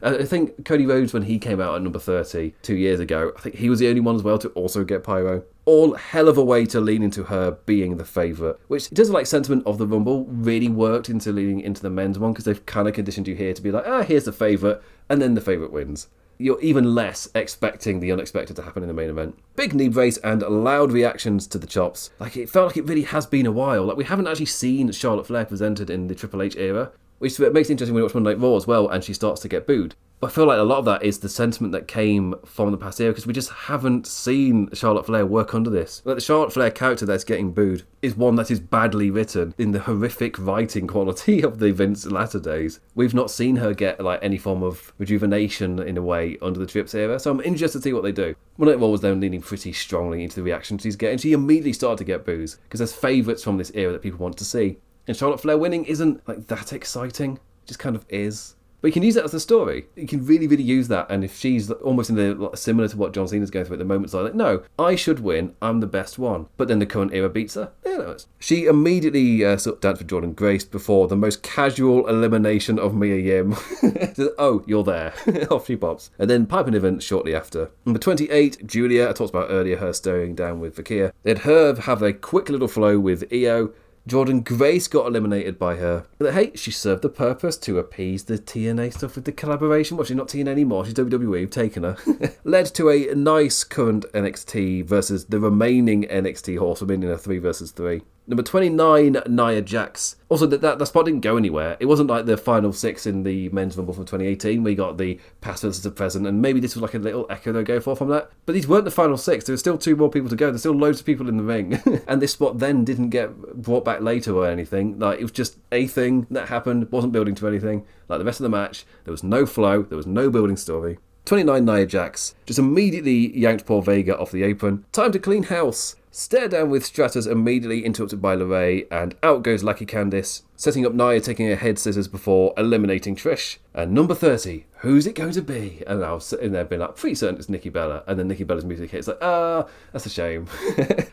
I think Cody Rhodes, when he came out at number 30 2 years ago, I think he was the only one as well to also get pyro. All hell of a way to lean into her being the favourite, which, in terms of like sentiment of the Rumble, really worked into leaning into the men's one, because they've kind of conditioned you here to be like, here's the favourite, and then the favourite wins. You're even less expecting the unexpected to happen in the main event. Big knee brace and loud reactions to the chops. Like, it felt like it really has been a while. Like, we haven't actually seen Charlotte Flair presented in the Triple H era, which makes it interesting when you watch Monday Night Raw as well, and she starts to get booed. But I feel like a lot of that is the sentiment that came from the past era, because we just haven't seen Charlotte Flair work under this. Like, the Charlotte Flair character that's getting booed is one that is badly written in the horrific writing quality of the Vince latter days. We've not seen her get like any form of rejuvenation in a way under the Trips era, so I'm interested to see what they do. Monday Night Raw was then leaning pretty strongly into the reactions she's getting. She immediately started to get boos, because there's favourites from this era that people want to see. And Charlotte Flair winning isn't like that exciting. It just kind of is. But you can use that as a story. You can really, really use that. And if she's almost in the similar to what John Cena's going through at the moment, so like, no, I should win. I'm the best one. But then the current era beats her. Yeah, no, she immediately danced with Jordan Grace before the most casual elimination of Mia Yim. Says, oh, you're there. Off she pops. And then Piper Niven shortly after. Number 28, Julia. I talked about earlier her staring down with Fakir. They had her have a quick little flow with Io. Jordan Grace got eliminated by her. But hey, she served the purpose to appease the TNA stuff with the collaboration. Well, she's not TNA anymore. She's WWE. We've taken her. Led to a nice current NXT versus the remaining NXT Horsewomen in a 3 versus 3. Number 29, Nia Jax. Also, that spot didn't go anywhere. It wasn't like the final 6 in the Men's Rumble from 2018. We got the past versus the present, and maybe this was like a little echo they'll go for from that. But these weren't the final 6. There were still 2 more people to go. There's still loads of people in the ring. And this spot then didn't get brought back later or anything. Like, it was just a thing that happened, wasn't building to anything. Like the rest of the match, there was no flow, there was no building story. 29, Nia Jax just immediately yanked Paul Vega off the apron. Time to clean house. Stare down with Stratus immediately interrupted by LeRae, and out goes Lucky Candice, setting up Nia taking her head scissors before eliminating Trish. And number 30, who's it going to be? And I was sitting there being like, pretty certain it's Nikki Bella. And then Nikki Bella's music hits, like, that's a shame.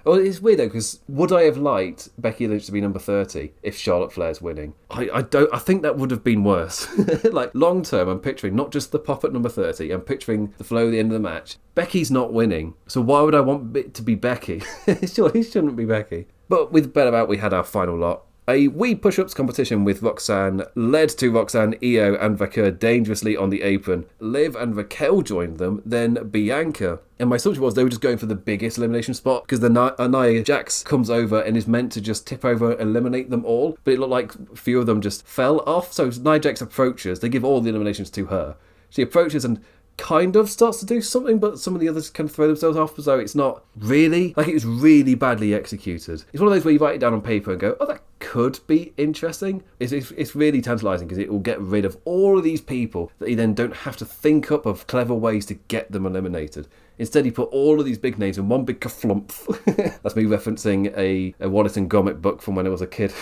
Well, it's weird though, because would I have liked Becky Lynch to be number 30 if Charlotte Flair's winning? I think that would have been worse. Like, long term, I'm picturing not just the pop at number 30, I'm picturing the flow at the end of the match. Becky's not winning, so why would I want it to be Becky? Sure, it shouldn't be Becky. But with Bella out, we had our final lot. A wee push-ups competition with Roxanne led to Roxanne, Io and Vaquer dangerously on the apron. Liv and Raquel joined them, then Bianca. And my assumption was they were just going for the biggest elimination spot because the Nia Jax comes over and is meant to just tip over and eliminate them all. But it looked like a few of them just fell off. So Nia Jax approaches, they give all the eliminations to her. She approaches and kind of starts to do something, but some of the others kind of throw themselves off, so it's not really, like, it was really badly executed. It's one of those where you write it down on paper and go, oh, that could be interesting. It's really tantalising because it will get rid of all of these people that you then don't have to think up of clever ways to get them eliminated. Instead, you put all of these big names in one big kerflump. That's me referencing a Wallace and Gromit book from when I was a kid.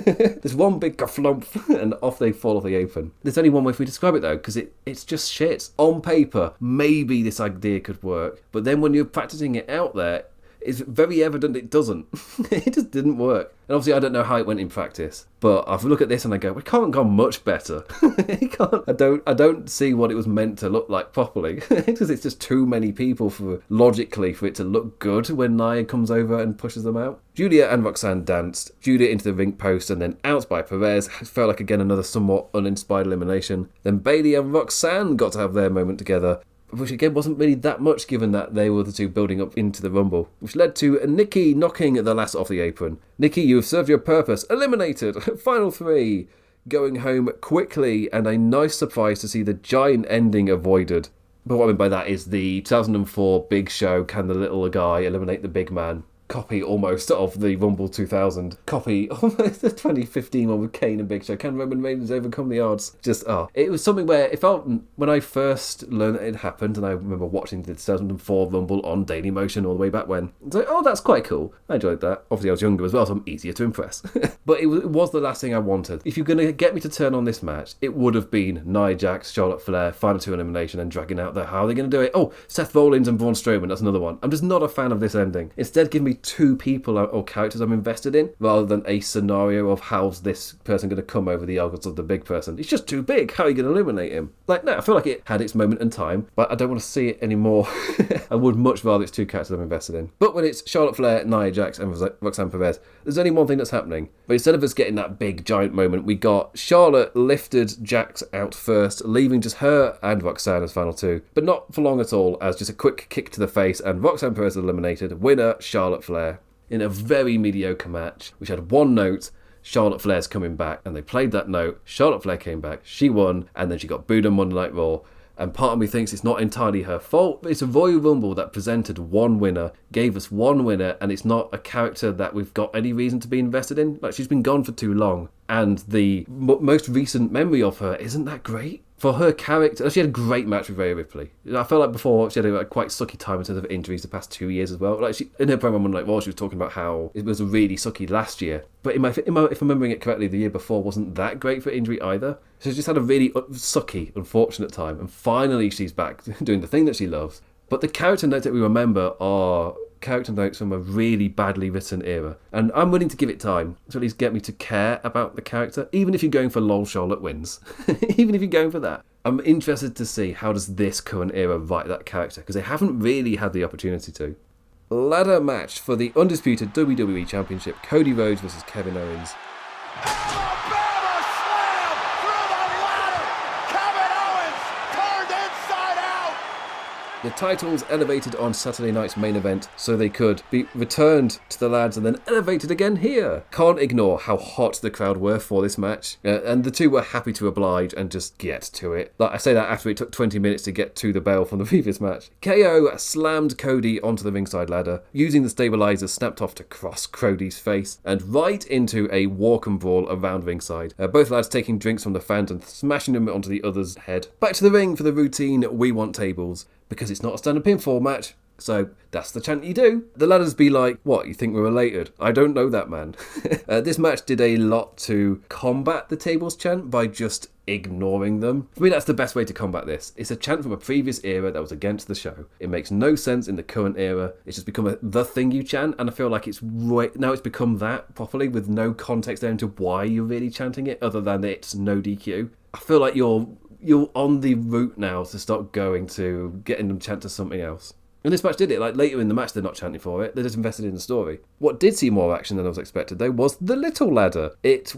There's one big kerflump, and off they fall off the apron. There's only one way for me to describe it, though, because it's just shit. On paper, maybe this idea could work, but then when you're practicing it out there, it's very evident it doesn't. It just didn't work. And obviously I don't know how it went in practice, but I look at this and I go, it can't have gone much better. It can't. I don't see what it was meant to look like properly. Because it's just too many people logically for it to look good when Nia comes over and pushes them out. Julia and Roxanne danced. Julia into the ring post and then out by Perez. Felt like, again, another somewhat uninspired elimination. Then Bayley and Roxanne got to have their moment together, which again wasn't really that much given that they were the two building up into the Rumble, which led to Nikki knocking the last off the apron. Nikki, you have served your purpose. Eliminated. Final 3. Going home quickly, and a nice surprise to see the giant ending avoided. But what I mean by that is the 2004 Big Show, can the little guy eliminate the big man? Copy almost of the Rumble 2000. Copy almost the 2015 one with Kane and Big Show. Can Roman Reigns overcome the odds? It was something where it felt, when I first learned that it happened, and I remember watching the 2004 Rumble on Dailymotion all the way back when. It's like, oh, that's quite cool. I enjoyed that. Obviously, I was younger as well, so I'm easier to impress. But it was the last thing I wanted. If you're going to get me to turn on this match, it would have been Nia Jax, Charlotte Flair, final 2 elimination, and dragging out how are they going to do it? Oh, Seth Rollins and Braun Strowman, that's another one. I'm just not a fan of this ending. Instead, give me 2 people or characters I'm invested in, rather than a scenario of how's this person going to come over the odds of the big person. It's just too big. How are you going to eliminate him? Like, no, I feel like it had its moment in time, but I don't want to see it anymore. I would much rather it's 2 characters I'm invested in. But when it's Charlotte Flair, Nia Jax, and Roxanne Perez, there's only one thing that's happening. But instead of us getting that big giant moment, we got Charlotte lifted Jax out first, leaving just her and Roxanne as final 2. But not for long at all, as just a quick kick to the face, and Roxanne Perez eliminated. Winner, Charlotte Flair. In a very mediocre match, which had one note, Charlotte Flair's coming back, and they played that note, Charlotte Flair came back, she won, and then she got booed on Monday Night Raw. And part of me thinks it's not entirely her fault, but it's a Royal Rumble that presented one winner, gave us one winner, and it's not a character that we've got any reason to be invested in. Like, she's been gone for too long, and the most recent memory of her isn't that great. For her character, she had a great match with Rhea Ripley. I felt like before she had a quite sucky time in terms of injuries the past 2 years as well. Like in her promo, she was talking about how it was really sucky last year. But if I'm remembering it correctly, the year before wasn't that great for injury either. So she just had a really sucky, unfortunate time. And finally she's back doing the thing that she loves. But the character notes that we remember are character notes from a really badly written era. And I'm willing to give it time to at least get me to care about the character, even if you're going for lol Charlotte wins. Even if you're going for that. I'm interested to see how does this current era write that character, because they haven't really had the opportunity to. Ladder match for the undisputed WWE Championship, Cody Rhodes versus Kevin Owens. Alabama slam through the ladder. Kevin Owens turned inside out. The titles elevated on Saturday night's main event so they could be returned to the lads and then elevated again here. Can't ignore how hot the crowd were for this match, and the two were happy to oblige and just get to it. Like I say that after it took 20 minutes to get to the bell from the previous match. KO slammed Cody onto the ringside ladder, using the stabilizer snapped off to cross Cody's face and right into a walk and brawl around ringside. Both lads taking drinks from the fans and smashing them onto the other's head. Back to the ring for the routine We Want tables. Because it's not a standard pinfall match, so that's the chant you do. The ladders be like, what, you think we're related? I don't know that, man. This match did a lot to combat the tables chant by just ignoring them. For me, that's the best way to combat this. It's a chant from a previous era that was against the show. It makes no sense in the current era. It's just become the thing you chant, and I feel like now it's become that properly with no context there into why you're really chanting it, other than it's no DQ. I feel like you're on the route now to start going to getting them chant to something else. And this match did it. Like later in the match, they're not chanting for it. They're just invested in the story. What did see more action than I was expected, though, was the little ladder. It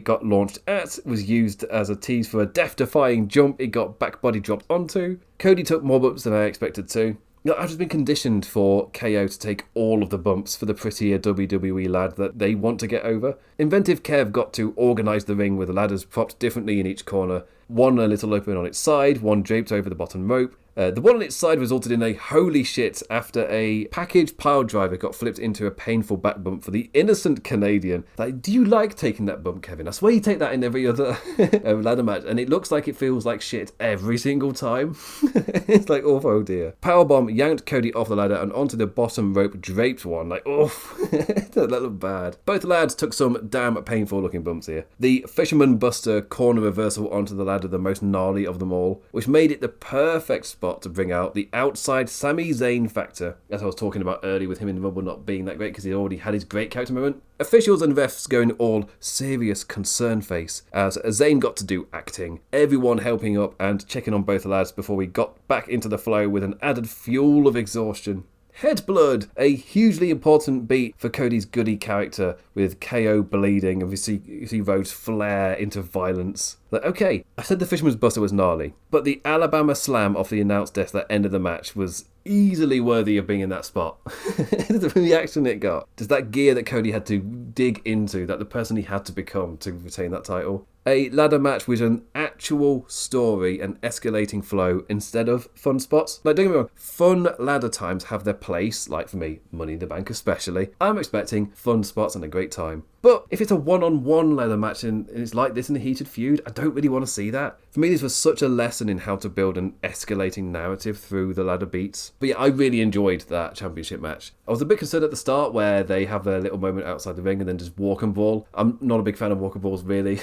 got launched was used as a tease for a death-defying jump. It got back body dropped onto. Cody took more bumps than I expected to. I've just been conditioned for KO to take all of the bumps for the prettier WWE lad that they want to get over. Inventive Kev got to organise the ring with the ladders propped differently in each corner. One a little open on its side, one draped over the bottom rope. The one on its side resulted in a holy shit after a package pile driver got flipped into a painful back bump for the innocent Canadian. Like, do you like taking that bump, Kevin? I swear you take that in every other ladder match, and it looks like it feels like shit every single time. It's like, oh dear. Powerbomb yanked Cody off the ladder and onto the bottom rope draped one. Like, oof. That looked bad. Both lads took some damn painful looking bumps here. The Fisherman Buster corner reversal onto the ladder, the most gnarly of them all, which made it the perfect spot to bring out the outside Sami Zayn factor, as I was talking about earlier with him in the Rumble not being that great because he already had his great character moment. Officials and refs going all serious concern face as Zayn got to do acting, everyone helping up and checking on both lads before we got back into the flow with an added fuel of exhaustion. Head blood, a hugely important beat for Cody's goody character with KO bleeding and you see Rhodes flare into violence. Like, okay, I said the Fisherman's Buster was gnarly, but the Alabama slam off the announced desk that ended the match was easily worthy of being in that spot. The reaction it got. Just that gear that Cody had to dig into, that the person he had to become to retain that title. A ladder match with an actual story and escalating flow instead of fun spots. Like, don't get me wrong, fun ladder times have their place, like for me, Money in the Bank especially. I'm expecting fun spots and a great time. But if it's a one-on-one ladder match and it's like this in a heated feud, I don't really want to see that. For me, this was such a lesson in how to build an escalating narrative through the ladder beats. But yeah, I really enjoyed that championship match. I was a bit concerned at the start where they have their little moment outside the ring and then just walk and brawl. I'm not a big fan of walk and brawls, really.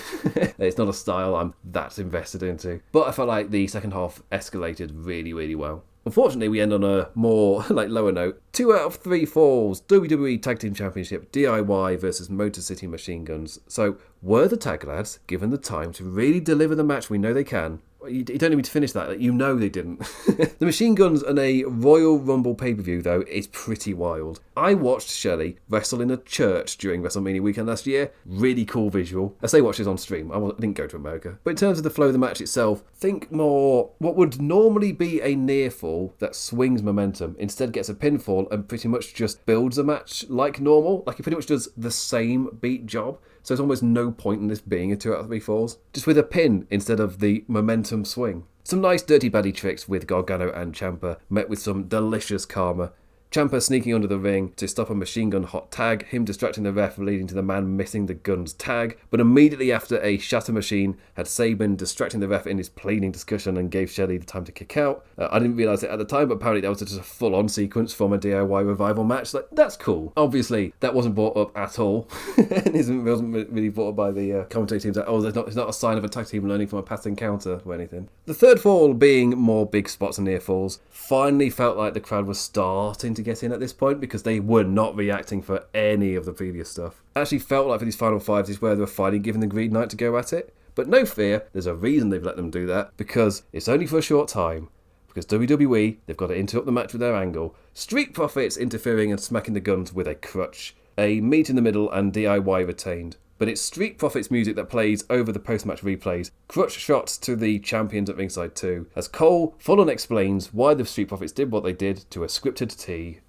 It's not a style I'm that invested into. But I felt like the second half escalated really, really well. Unfortunately, we end on a more lower note. 2 out of 3 falls. WWE Tag Team Championship, DIY versus Motor City Machine Guns. So, were the tag lads given the time to really deliver the match we know they can? You don't need me to finish that. You know they didn't. The Machine Guns on a Royal Rumble pay-per-view, though, is pretty wild. I watched Shelley wrestle in a church during WrestleMania weekend last year. Really cool visual. I say watch this on stream. I didn't go to America. But in terms of the flow of the match itself, think more what would normally be a near fall that swings momentum. Instead gets a pinfall and pretty much just builds a match like normal. Like it pretty much does the same beat job. So there's almost no point in this being a 2 out of 3 falls. Just with a pin instead of the momentum swing. Some nice dirty baddie tricks with Gargano and Ciampa, met with some delicious karma. Ciampa sneaking under the ring to stop a machine gun hot tag, him distracting the ref leading to the man missing the gun's tag, but immediately after a shatter machine had Sabin distracting the ref in his pleading discussion and gave Shelley the time to kick out. I didn't realise it at the time, but apparently that was just a full-on sequence from a DIY revival match. Like, that's cool. Obviously, that wasn't brought up at all, and wasn't really brought up by the commentary teams. Like, it's not a sign of a tag team learning from a past encounter or anything. The third fall being more big spots and near falls finally felt like the crowd was starting to get in at this point because they were not reacting for any of the previous stuff. It actually felt like for these final fives is where they were finally given the green light to go at it. But no fear, there's a reason they've let them do that, because it's only for a short time. Because WWE, they've got to interrupt the match with their angle. Street Profits interfering and smacking the guns with a crutch. A meet in the middle and DIY retained. But it's Street Profits music that plays over the post-match replays. Crutch shots to the champions at ringside too, as Cole full-on explains why the Street Profits did what they did to a scripted tee.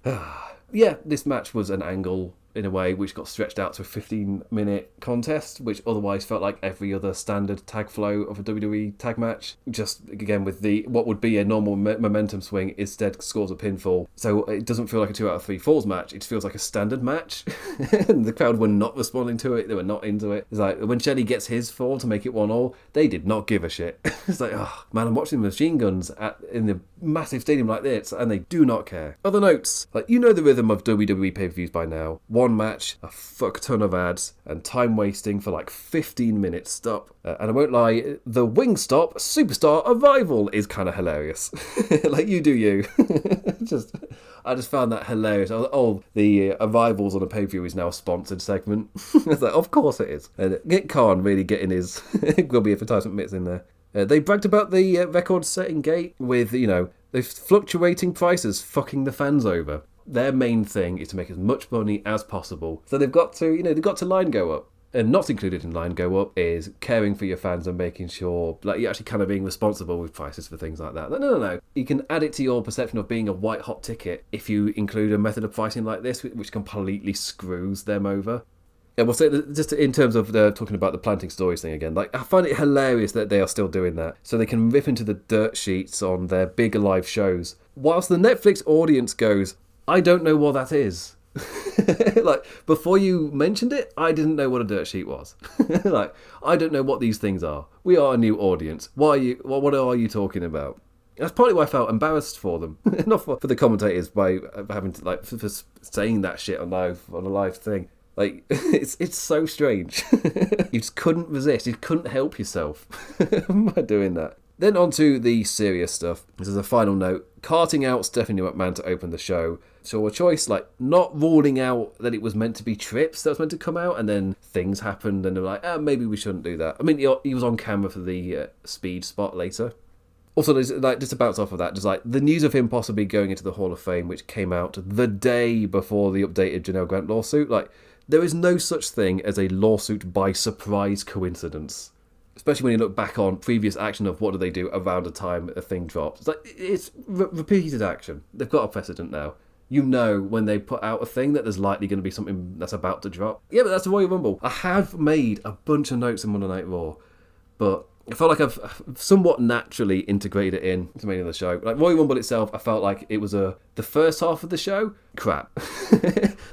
Yeah, this match was an angle in a way which got stretched out to a 15-minute contest, which otherwise felt like every other standard tag flow of a WWE tag match. Just, again, with what would be a normal momentum swing, instead scores a pinfall. So it doesn't feel like a 2 out of 3 falls match, it feels like a standard match. And the crowd were not responding to it, they were not into it. It's like, when Shelley gets his fall to make it 1-1, they did not give a shit. It's like, oh man, I'm watching machine guns in the massive stadium like this, and they do not care. Other notes, like, you know the rhythm of WWE pay-per-views by now. One match, a fuck ton of ads, and time wasting for like 15 minutes. Stop. And I won't lie, the Wingstop Superstar Arrival is kind of hilarious. Like, you do you. I just found that hilarious. I was like, oh, the Arrivals on a pay-per-view is now a sponsored segment. I was like, of course it is. And Nick Khan really getting his grubby advertisement mitts in there. They bragged about the record-setting gate with, the fluctuating prices fucking the fans over. Their main thing is to make as much money as possible. So they've got to line go up. And not included in line go up is caring for your fans and making sure, like, you're actually kind of being responsible with prices for things like that. No. You can add it to your perception of being a white hot ticket if you include a method of pricing like this, which completely screws them over. Yeah, we'll say that just in terms of talking about the planting stories thing again, like, I find it hilarious that they are still doing that. So they can rip into the dirt sheets on their bigger live shows. Whilst the Netflix audience goes, I don't know what that is. Like, before you mentioned it, I didn't know what a dirt sheet was. Like, I don't know what these things are. We are a new audience. What are you talking about? That's partly why I felt embarrassed for them, not for the commentators by having to, like, for saying that shit on a live thing. Like, it's so strange. You just couldn't resist. You couldn't help yourself by doing that. Then on to the serious stuff. This is a final note. Carting out Stephanie McMahon to open the show. So a choice, like, not ruling out that it was meant to be Trips that was meant to come out, and then things happened and they were like, maybe we shouldn't do that. I mean, he was on camera for the speed spot later. Also, there's, like, just to bounce off of that, just like the news of him possibly going into the Hall of Fame, which came out the day before the updated Janelle Grant lawsuit. Like, there is no such thing as a lawsuit by surprise coincidence. Especially when you look back on previous action of what do they do around the time a thing drops. It's like, it's repeated action. They've got a precedent now. You know when they put out a thing that there's likely going to be something that's about to drop. Yeah, but that's the Royal Rumble. I have made a bunch of notes in Monday Night Raw, but I felt like I've somewhat naturally integrated it in to many of the show. Like, Royal Rumble itself, I felt like it was the first half of the show, crap.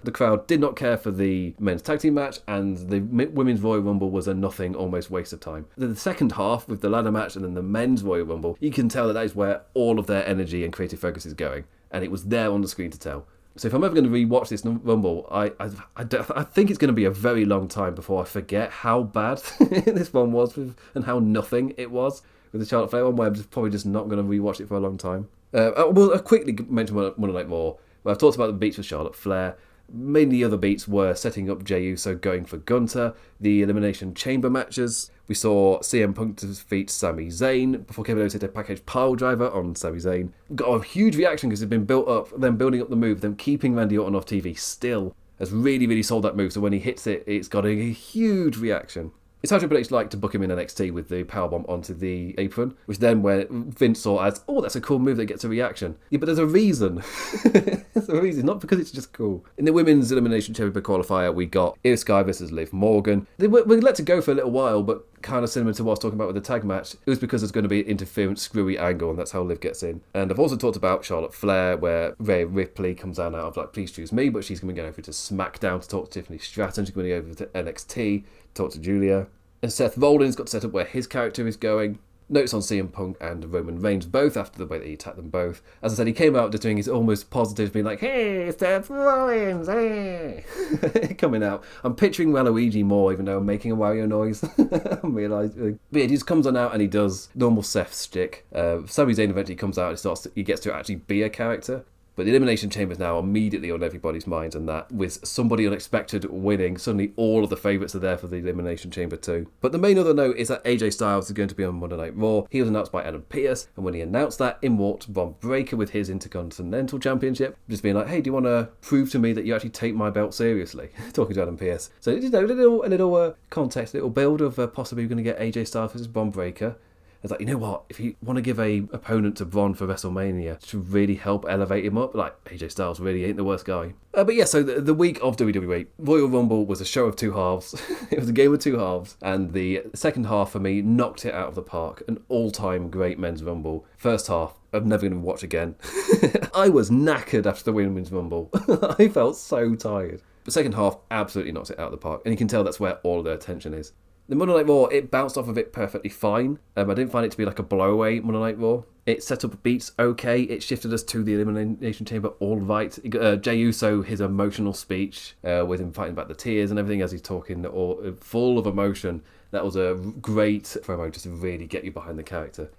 The crowd did not care for the men's tag team match, and the women's Royal Rumble was a nothing, almost waste of time. The second half, with the ladder match and then the men's Royal Rumble, you can tell that is where all of their energy and creative focus is going. And it was there on the screen to tell. So if I'm ever going to rewatch this Rumble, I think it's going to be a very long time before I forget how bad this one was and how nothing it was with the Charlotte Flair one, where I'm probably just not going to rewatch it for a long time. I'll quickly mention Monday Night Raw, where I've talked about the beats with Charlotte Flair. Mainly the other beats were setting up Jey Uso going for Gunter, the Elimination Chamber matches. We saw CM Punk defeat Sami Zayn before Kevin Owens hit a package pile driver on Sami Zayn. Got a huge reaction because it's been built up, them building up the move, them keeping Randy Orton off TV still has really, really sold that move. So when he hits it, it's got a huge reaction. It's how Triple H liked to book him in NXT with the powerbomb onto the apron, which then when Vince saw as, oh, that's a cool move that gets a reaction. Yeah, but there's a reason. There's a reason, not because it's just cool. In the Women's Elimination Chamber qualifier, we got Io Sky versus Liv Morgan. They were let to go for a little while, but kind of similar to what I was talking about with the tag match. It was because there's going to be an interference, screwy angle, and that's how Liv gets in. And I've also talked about Charlotte Flair, where Rhea Ripley comes out of like, please choose me, but she's going to be going over to SmackDown to talk to Tiffany Stratton. She's going to go over to NXT to talk to Julia. And Seth Rollins got set up where his character is going. Notes on CM Punk and Roman Reigns, both after the way that he attacked them both. As I said, he came out just doing his almost positive, being like, hey, Seth Rollins, hey. Coming out. I'm picturing Waluigi more, even though I'm making a Wario noise. I'm realising. But yeah, he just comes on out and he does normal Seth shtick. Sami Zayn eventually comes out and he gets to actually be a character. But the Elimination Chamber is now immediately on everybody's minds, and that with somebody unexpected winning, suddenly all of the favourites are there for the Elimination Chamber too. But the main other note is that AJ Styles is going to be on Monday Night Raw. He was announced by Adam Pearce, and when he announced that, in walked Bron Breakker with his Intercontinental Championship, just being like, hey, do you want to prove to me that you actually take my belt seriously? Talking to Adam Pearce. So, a little context, a little build of possibly going to get AJ Styles versus Bron Breakker. It's like, you know what, if you want to give a opponent to Braun for WrestleMania to really help elevate him up, like, AJ Styles really ain't the worst guy. But yeah, so the week of WWE, Royal Rumble was a show of two halves. It was a game of two halves, and the second half for me knocked it out of the park. An all-time great men's Rumble. First half, I'm never going to watch again. I was knackered after the women's Rumble. I felt so tired. The second half absolutely knocked it out of the park, and you can tell that's where all of their attention is. The Monday Night Raw, it bounced off of it perfectly fine. I didn't find it to be like a blowaway Monday Night Raw. It set up beats okay. It shifted us to the Elimination Chamber all right. Jey Uso, his emotional speech with him fighting back the tears and everything as he's talking, full of emotion. That was a great promo just to really get you behind the character.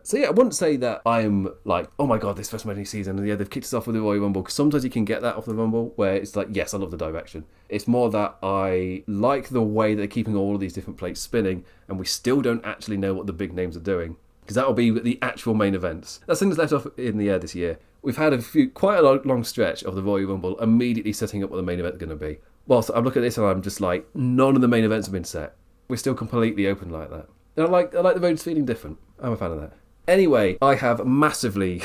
So yeah, I wouldn't say that I'm like, oh my god, this WrestleMania season, and yeah, they've kicked us off with the Royal Rumble, because sometimes you can get that off the Rumble, where it's like, yes, I love the direction. It's more that I like the way they're keeping all of these different plates spinning, and we still don't actually know what the big names are doing, because that'll be the actual main events. That's things left off in the air this year. We've had quite a long stretch of the Royal Rumble immediately setting up what the main event is going to be. Whilst I look at this and I'm just like, none of the main events have been set. We're still completely open like that. And I like the roads feeling different. I'm a fan of that. Anyway, I have massively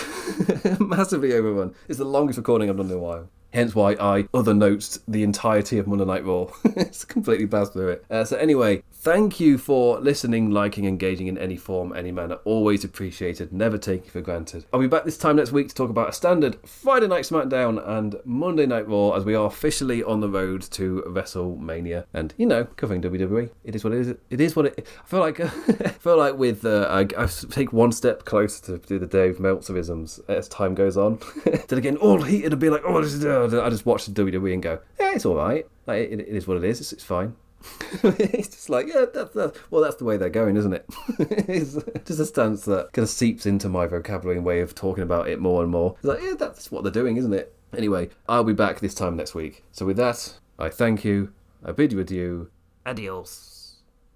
overrun. It's the longest recording I've done in a while. Hence why I other notes the entirety of Monday Night Raw. It's completely passed through it. So anyway, thank you for listening, liking, engaging in any form, any manner. Always appreciated, never taken for granted. I'll be back this time next week to talk about a standard Friday Night SmackDown and Monday Night Raw, as we are officially on the road to WrestleMania. And, you know, covering WWE. It is what it is. It is what it... I feel like with... I take one step closer to do the Dave Meltzerisms as time goes on. Then again, all heated and be like, oh, this is... I just watch the WWE and go, yeah, it's all right. Like, it is what it is. It's fine. It's just like, yeah, that's the way they're going, isn't it? It's just a stance that kind of seeps into my vocabulary and way of talking about it more and more. It's like, yeah, that's what they're doing, isn't it? Anyway, I'll be back this time next week. So with that, I thank you. I bid you adieu. Adios.